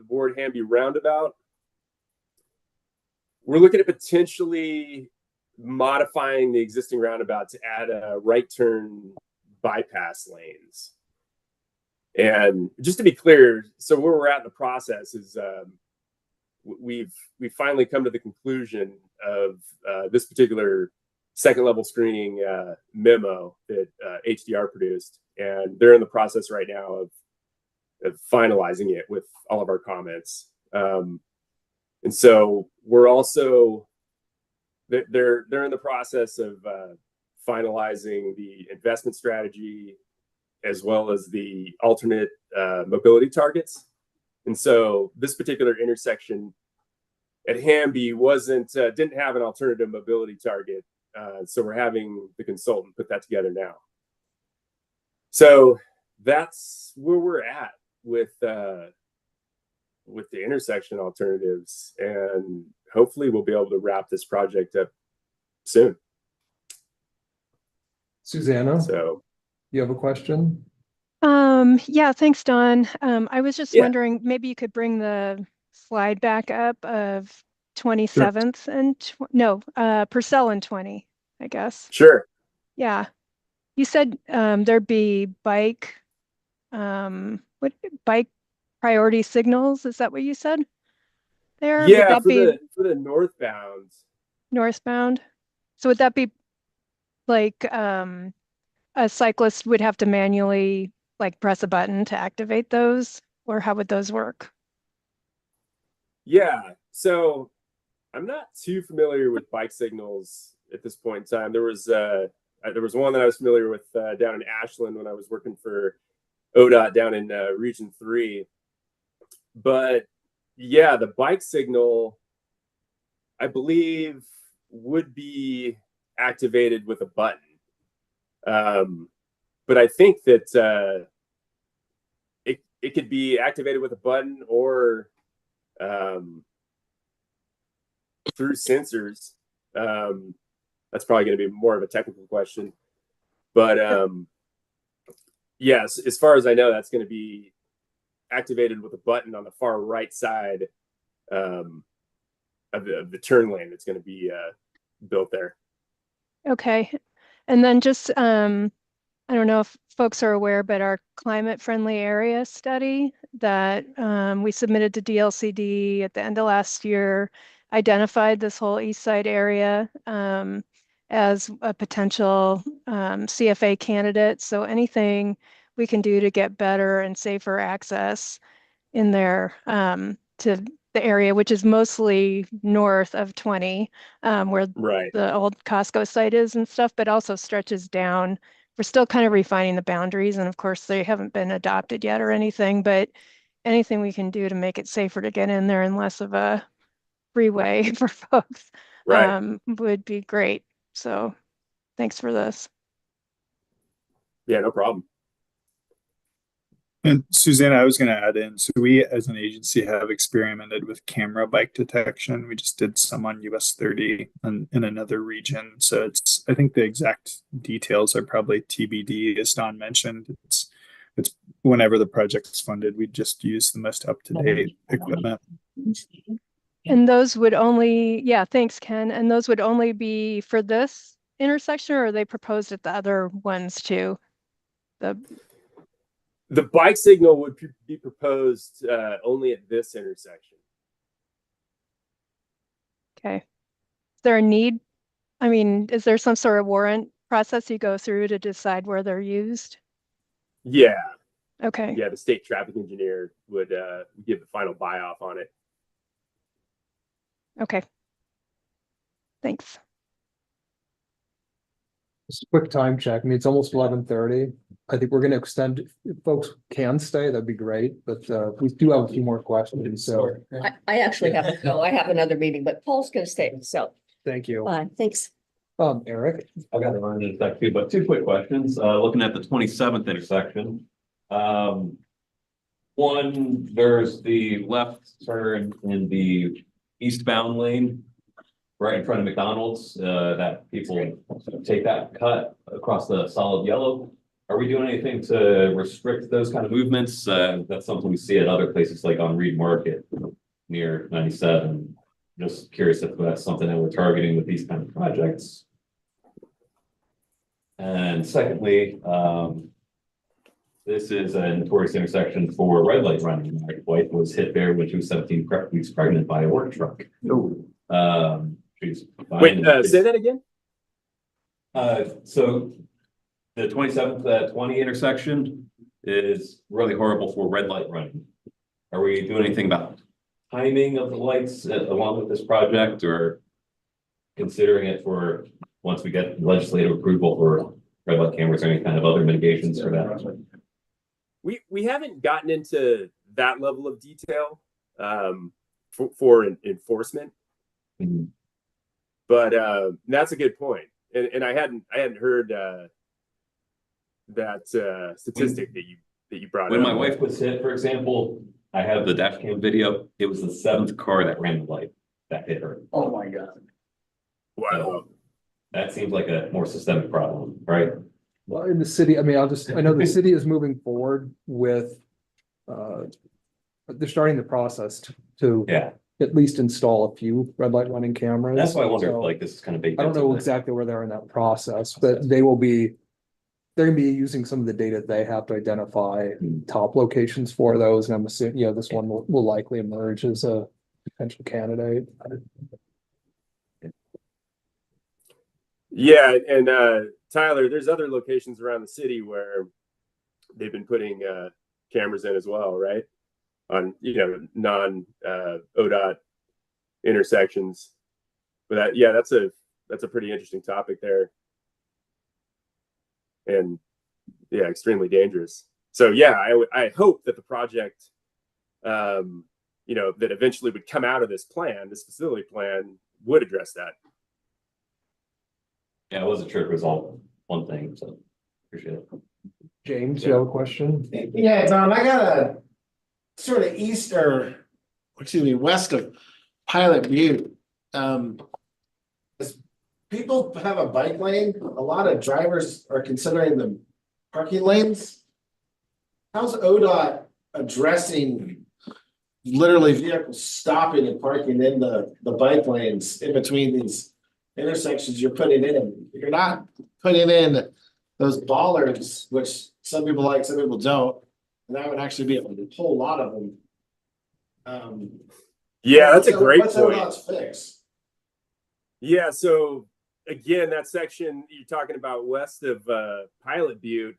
Ward Hamby roundabout. We're looking at potentially modifying the existing roundabout to add a right turn bypass lanes. And just to be clear, so where we're at in the process is we've finally come to the conclusion of this particular second level screening memo that HDR produced, and they're in the process right now of finalizing it with all of our comments. And so we're also they're in the process of finalizing the investment strategy as well as the alternate mobility targets. And so this particular intersection at Hamby didn't have an alternative mobility target. So we're having the consultant put that together now. So that's where we're at with the intersection alternatives, and hopefully we'll be able to wrap this project up soon. Susanna, So you have a question? Yeah, thanks, Don. I was just Yeah. wondering, maybe you could bring the slide back up of 27th and Purcell and 20, I guess. Sure. Yeah. You said there'd be bike priority signals, is that what you said? There? Would Yeah, that be for the northbound. northbound? So would that be like a cyclist would have to manually like press a button to activate those, or how would those work? Yeah, so I'm not too familiar with bike signals at this point in time. There was one that I was familiar with down in Ashland when I was working for ODOT down in Region 3. But yeah, the bike signal, I believe, would be activated with a button. But I think that it could be activated with a button or through sensors. That's probably going to be more of a technical question. But yes, as far as I know, that's going to be activated with a button on the far right side of the turn lane that's going to be built there. Okay. And then just I don't know if folks are aware, but our climate friendly area study that we submitted to DLCD at the end of last year identified this whole east side area as a potential CFA candidate. So anything we can do to get better and safer access in there to the area, which is mostly north of 20, where the old Costco site is and stuff, but also stretches down. We're still kind of refining the boundaries, and of course they haven't been adopted yet or anything, but anything we can do to make it safer to get in there and less of a freeway for folks would be great. So thanks for this. Yeah, no problem. And Susanna, I was going to add in, so we as an agency have experimented with camera bike detection. We just did some on US 30 and in another region. So I think the exact details are probably TBD, as Don mentioned. It's whenever the project's funded, we just use the most up-to-date equipment. And those would only, yeah, thanks, Ken. And those would only be for this intersection, or are they proposed at the other ones too? The bike signal would be proposed only at this intersection. Okay. Is there a need? I mean, is there some sort of warrant process you go through to decide where they're used? Yeah. Okay. Yeah, the state traffic engineer would give the final buy-off on it. Okay. Thanks. Just a quick time check. I mean, it's almost 11:30. I think we're going to extend, if folks can stay, that'd be great, but we do have a few more questions, so. I actually have to go. I have another meeting, but Paul's gonna stay, so. Thank you. Fine, thanks. Eric? I got to run in a sec too, but two quick questions. Looking at the 27th intersection. One, there's the left turn in the eastbound lane right in front of McDonald's, that people take that cut across the solid yellow. Are we doing anything to restrict those kind of movements? That's something we see at other places like on Reed Market near 97. Just curious if that's something that we're targeting with these kind of projects. And secondly, this is a notorious intersection for red light running. My wife was hit there when she was 17 weeks pregnant by a work truck. She's Wait, say that again? So the 27th, 20 intersection is really horrible for red light running. Are we doing anything about timing of the lights along with this project, or considering it for once we get legislative approval for red light cameras or any kind of other mitigations for that? We haven't gotten into that level of detail for enforcement. Mm-hmm. But that's a good point. And I hadn't heard that statistic that you brought When up. my wife was hit, for example, I have the dash cam video. It was the 7th car that ran the light that hit her. Oh, my God. Wow. So that seems like a more systemic problem, right? Well, in the city, I mean, I know the city is moving forward with, they're starting the process to Yeah, at least install a few red light running cameras. that's why I wonder if So like this is kind of baked I don't into know this. exactly where they're in that process, but they're gonna be using some of the data they have to identify top locations for those. And I'm assuming, this one will likely emerge as a potential candidate. Yeah, and Tyler, there's other locations around the city where they've been putting cameras in as well, right? On non ODOT intersections. But that's a pretty interesting topic there. And yeah, extremely dangerous. So yeah, I hope that the project that eventually would come out of this facility plan would address that. Yeah, I wasn't sure if it was all one thing, so appreciate it. James, you have a question? Yeah, Don, I got a sort of west of Pilot Butte. As people have a bike lane, a lot of drivers are considering them parking lanes. How's ODOT addressing literally vehicles stopping and parking in the bike lanes in between these intersections you're putting in? You're not putting in those bollards, which some people like, some people don't, and that would actually be a whole lot of them. Yeah, that's a great what's point. ODOT's fix? Yeah, so again, that section you're talking about west of Pilot Butte,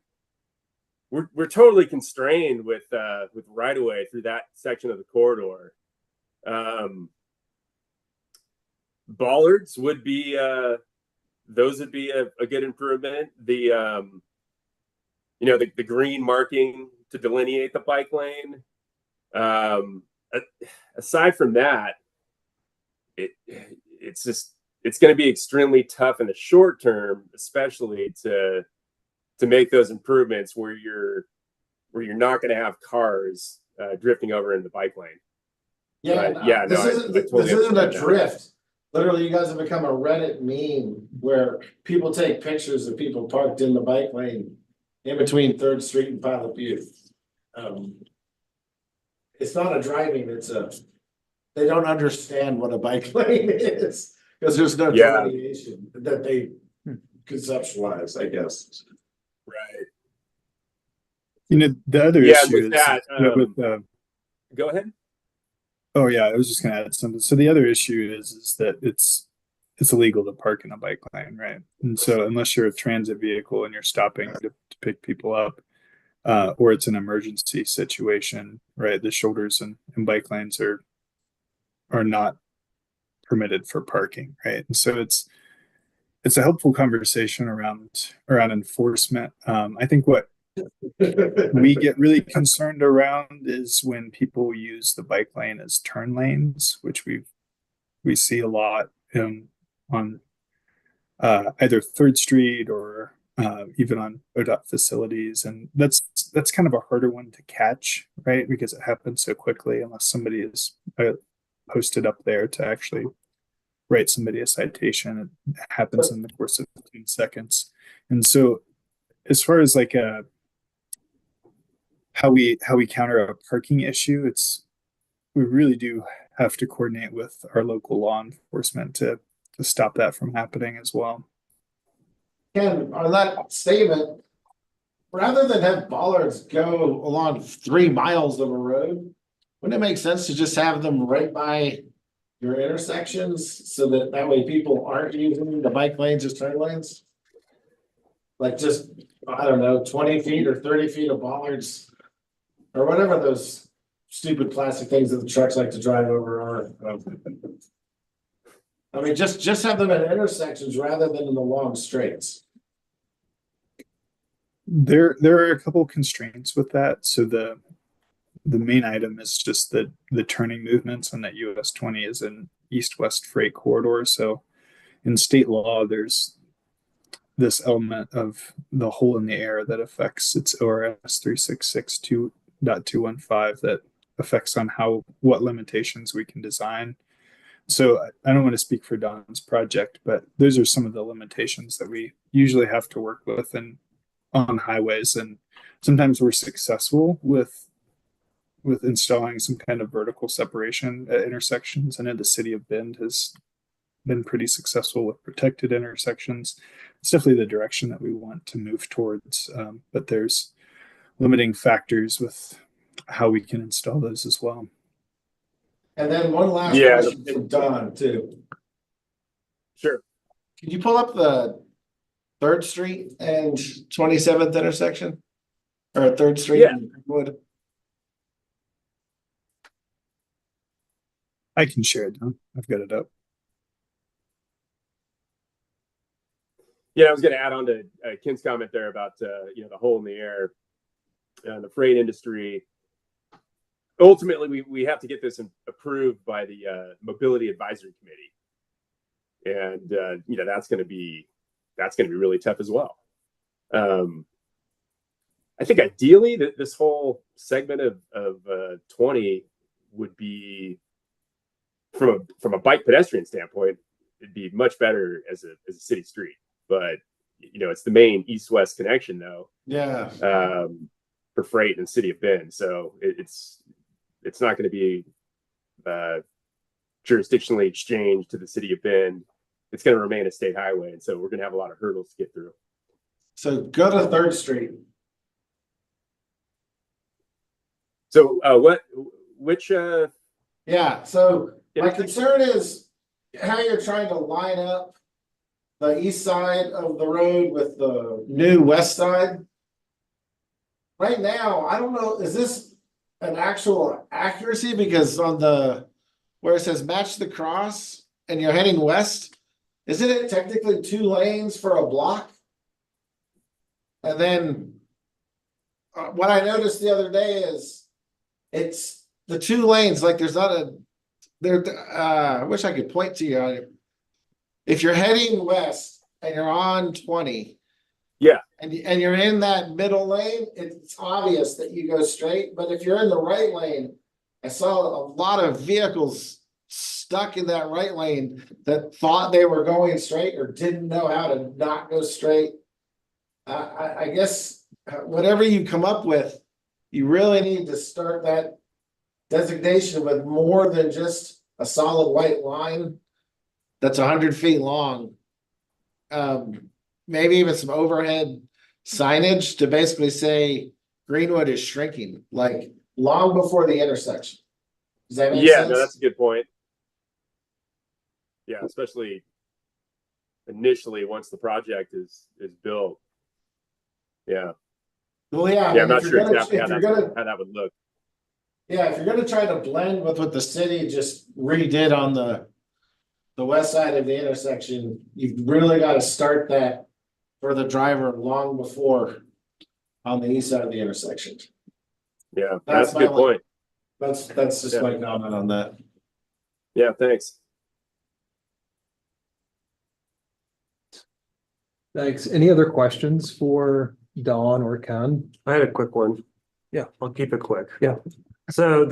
we're totally constrained with right of way through that section of the corridor. Bollards would be those would be a good improvement. The the green marking to delineate the bike lane. Aside from that, it's going to be extremely tough in the short term, especially to make those improvements where you're not going to have cars drifting over in the bike lane. Yeah, this isn't a drift. Literally, you guys have become a Reddit meme where people take pictures of people parked in the bike lane in between 3rd Street and Pilot Butte. It's not a driving, they don't understand what a bike lane is because there's no delineation that they conceptualize, I guess. Right. The other issue with is that, go ahead. Oh yeah, I was just gonna add something. So the other issue is that it's illegal to park in a bike lane, right? And so unless you're a transit vehicle and you're stopping to pick people up, or it's an emergency situation, right? The shoulders and bike lanes are not permitted for parking, right? And so it's a helpful conversation around enforcement. I think what we get really concerned around is when people use the bike lane as turn lanes, which we see a lot on either 3rd Street or even on ODOT facilities, and that's kind of a harder one to catch, right? Because it happens so quickly unless somebody is posted up there to actually write somebody a citation. It happens in the course of 15 seconds. And so as far as like how we counter a parking issue, we really do have to coordinate with our local law enforcement to stop that from happening as well. Ken, on that statement, rather than have bollards go along 3 miles of a road, wouldn't it make sense to just have them right by your intersections so that way people aren't using the bike lanes as turn lanes? Like just, I don't know, 20 feet or 30 feet of bollards. Or whatever those stupid plastic things that the trucks like to drive over are. I mean, just have them at intersections rather than in the long straights. There are a couple constraints with that. So the main item is just the turning movements, and that US 20 is an east-west freight corridor. So in state law, there's this element of the hole in the air that affects its ORS 3662.215 that affects on what limitations we can design. So I don't want to speak for Don's project, but those are some of the limitations that we usually have to work with on highways. And sometimes we're successful with installing some kind of vertical separation at intersections. I know the city of Bend has been pretty successful with protected intersections. It's definitely the direction that we want to move towards, but there's limiting factors with how we can install those as well. And then one last question from Don too. Sure. Can you pull up the 3rd Street and 27th intersection? Or 3rd Street and Greenwood? I can share it, Don. I've got it up. Yeah, I was going to add on to Ken's comment there about the hole in the air and the freight industry. Ultimately, we have to get this approved by the Mobility Advisory Committee, and that's going to be really tough as well. I think ideally that this whole segment of 20 would be, from a bike pedestrian standpoint, it'd be much better as a city street. But it's the main east-west connection though. Yeah. For freight in the city of Bend, so it's not going to be jurisdictionally exchanged to the city of Bend. It's going to remain a state highway, and so we're going to have a lot of hurdles to get through. So go to 3rd Street. So which Yeah, so my concern is how you're trying to line up the east side of the road with the new west side. Right now, I don't know, is this an actual accuracy? Because on where it says match the cross and you're heading west, isn't it technically 2 lanes for a block? And then what I noticed the other day is it's the 2 lanes, like there's not I wish I could point to you on it. If you're heading west and you're on 20, and you're in that middle lane, it's obvious that you go straight. But if you're in the right lane, I saw a lot of vehicles stuck in that right lane that thought they were going straight or didn't know how to not go straight. I guess whatever you come up with, you really need to start that designation with more than just a solid white line that's 100 feet long. Maybe even some overhead signage to basically say Greenwood is shrinking, like long before the intersection. Does that make sense? No, that's a good point. Yeah, especially initially once the project is built. Yeah. Well, yeah. Yeah, I'm not sure exactly how that would look. Yeah, if you're gonna try to blend with what the city just redid on the west side of the intersection, you've really got to start that for the driver long before on the east side of the intersection. Yeah, that's a good point. That's just my comment on that. Yeah, thanks. Thanks. Any other questions for Don or Ken? I had a quick one. Yeah. I'll keep it quick. Yeah. So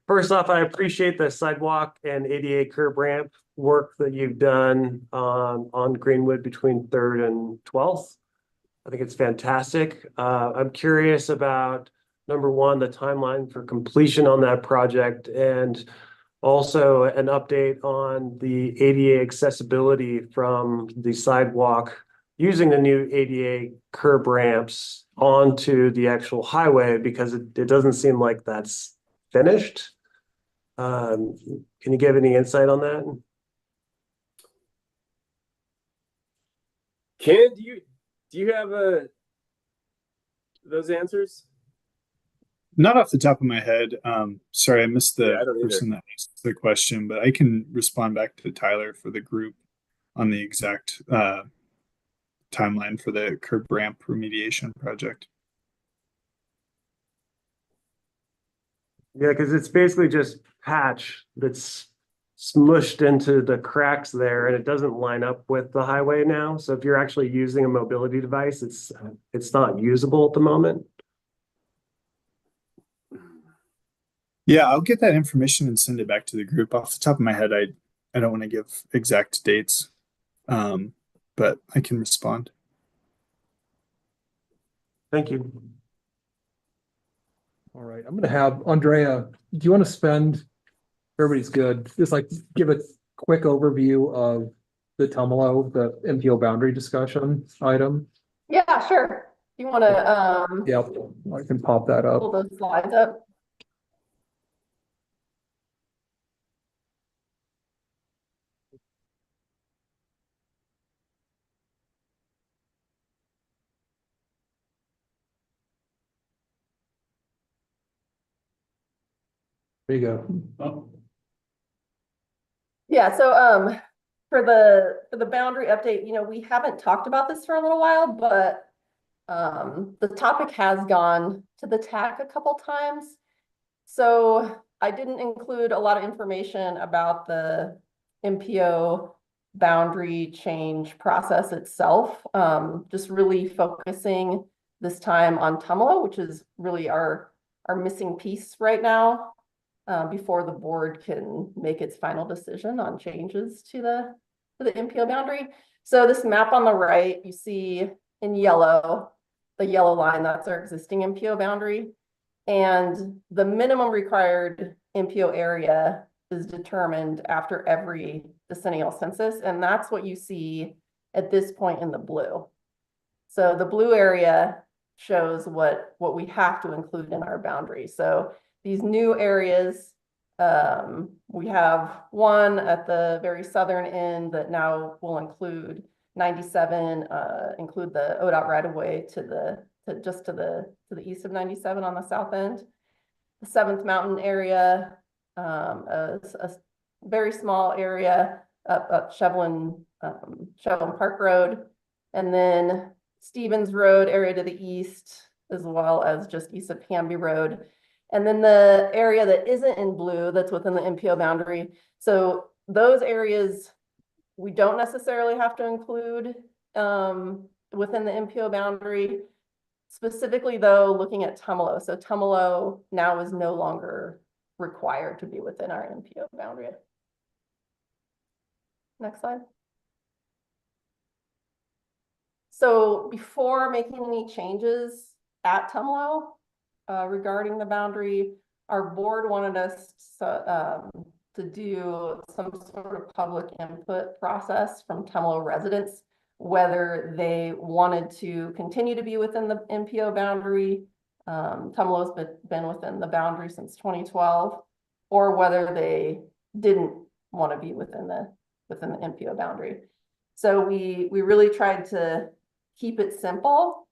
first off, I appreciate the sidewalk and ADA curb ramp work that you've done on Greenwood between 3rd and 12th. I think it's fantastic. I'm curious about, number one, the timeline for completion on that project, and also an update on the ADA accessibility from the sidewalk using the new ADA curb ramps onto the actual highway, because it doesn't seem like that's finished. Can you give any insight on that? Ken, do Do you have those answers? Not off the top of my head. Sorry, I missed the Yeah, I don't either. person that asked the question, but I can respond back to Tyler for the group on the exact timeline for the curb ramp remediation project. Yeah, because it's basically just patch that's smushed into the cracks there and it doesn't line up with the highway now. So if you're actually using a mobility device, it's not usable at the moment. Yeah, I'll get that information and send it back to the group. Off the top of my head, I don't want to give exact dates, but I can respond. Thank you. All right, I'm gonna have Andrea, do you want to spend, everybody's good, just like give a quick overview of the Tumalo, the MPO boundary discussion item? Yeah, sure. You want to Yep, I can pop that pull up. those slides up? There you go. Yeah, so for the boundary update, we haven't talked about this for a little while, but the topic has gone to the TAC a couple times. So I didn't include a lot of information about the MPO boundary change process itself. Just really focusing this time on Tumalo, which is really our missing piece right now, before the board can make its final decision on changes to the MPO boundary. So this map on the right, you see in yellow, the yellow line, that's our existing MPO boundary. And the minimum required MPO area is determined after every decennial census. And that's what you see at this point in the blue. So the blue area shows what we have to include in our boundary. So these new areas, we have one at the very southern end that now will include 97, include the ODOT right of way to the east of 97 on the south end. The 7th Mountain area, a very small area up Shevlin Park Road, and then Stevens Road area to the east, as well as just east of Hamby Road. And then the area that isn't in blue, that's within the MPO boundary. So those areas we don't necessarily have to include within the MPO boundary. Specifically though, looking at Tumalo. So Tumalo now is no longer required to be within our MPO boundary. Next slide. So before making any changes at Tumalo regarding the boundary, our board wanted us to do some sort of public input process from Tumalo residents, whether they wanted to continue to be within the MPO boundary. Tumalo's been within the boundary since 2012, or whether they didn't want to be within the MPO boundary. So we really tried to keep it simple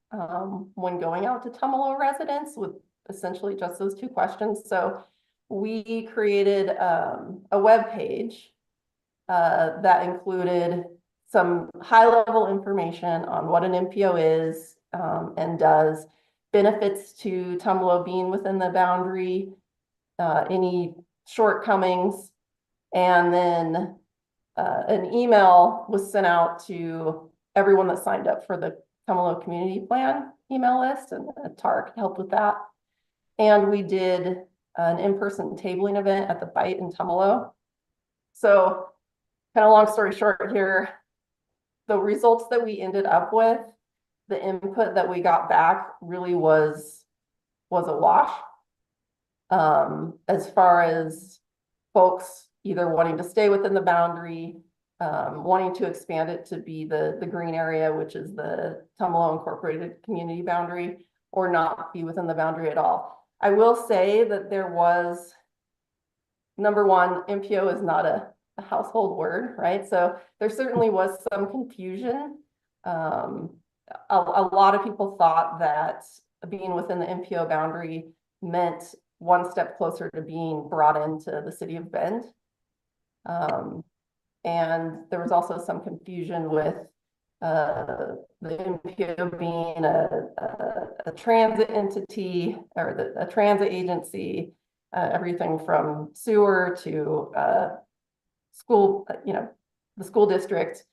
when going out to Tumalo residents with essentially just those 2 questions. So we created a web page that included some high-level information on what an MPO is and does, benefits to Tumalo being within the boundary, any shortcomings, and then an email was sent out to everyone that signed up for the Tumalo Community Plan email list, and TARC helped with that. And we did an in-person tabling event at the Bite in Tumalo. So kind of long story short here, the results that we ended up with, the input that we got back really was a wash. As far as folks either wanting to stay within the boundary, wanting to expand it to be the green area, which is the Tumalo Incorporated Community Boundary, or not be within the boundary at all. I will say that there was, number one, MPO is not a household word, right? So there certainly was some confusion a lot of people thought that being within the MPO boundary meant one step closer to being brought into the city of Bend. And there was also some confusion with the MPO being a transit entity or a transit agency, everything from sewer to school, the school district.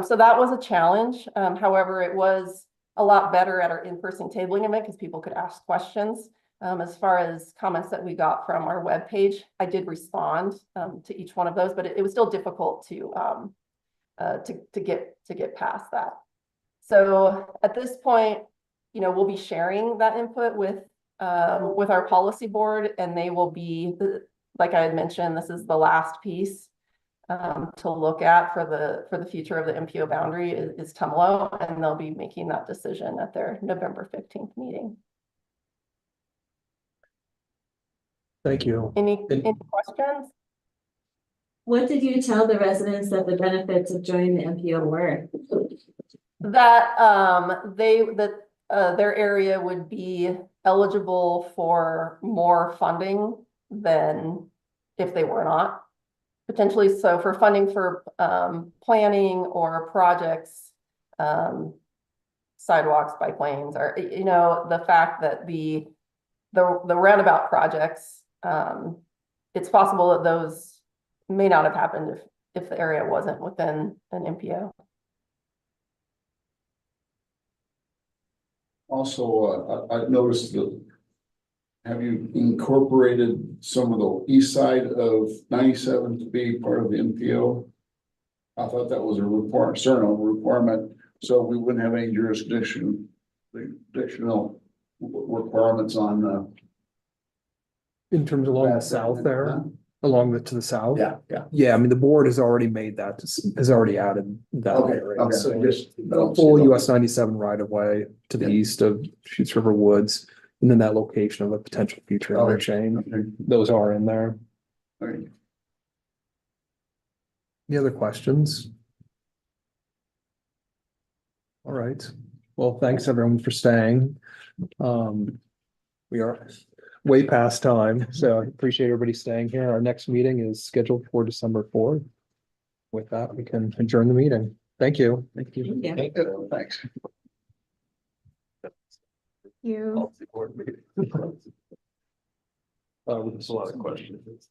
So that was a challenge. However, it was a lot better at our in-person tabling event because people could ask questions. As far as comments that we got from our webpage, I did respond to each one of those, but it was still difficult to get past that. So at this point, we'll be sharing that input with our policy board, and they will be, like I had mentioned, this is the last piece to look at for the future of the MPO boundary is Tumalo, and they'll be making that decision at their November 15th meeting. Thank you. Any questions? What did you tell the residents that the benefits of joining the MPO were? That their area would be eligible for more funding than if they were not. Potentially, so for funding for planning or projects, sidewalks, bike lanes, or the fact that the roundabout projects, it's possible that those may not have happened if the area wasn't within an MPO. Also, I noticed that, have you incorporated some of the east side of 97 to be part of the MPO? I thought that was a requirement, so we wouldn't have any jurisdictional requirements on In terms along the south there, to the south? yeah. Yeah, I mean, the board has already made that, has already added that. Okay, area. okay, So just a full US 97 right of way to the east of Shoots River Woods, and then that location of a potential future Okay. interchange. Okay. Those are in there. Okay. Any other questions? All right. Well, thanks everyone for staying. We are way past time, so I appreciate everybody staying here. Our next meeting is scheduled for December 4th. With that, we can adjourn the meeting. Thank you. Thank you. Thanks. You. There's a lot of questions.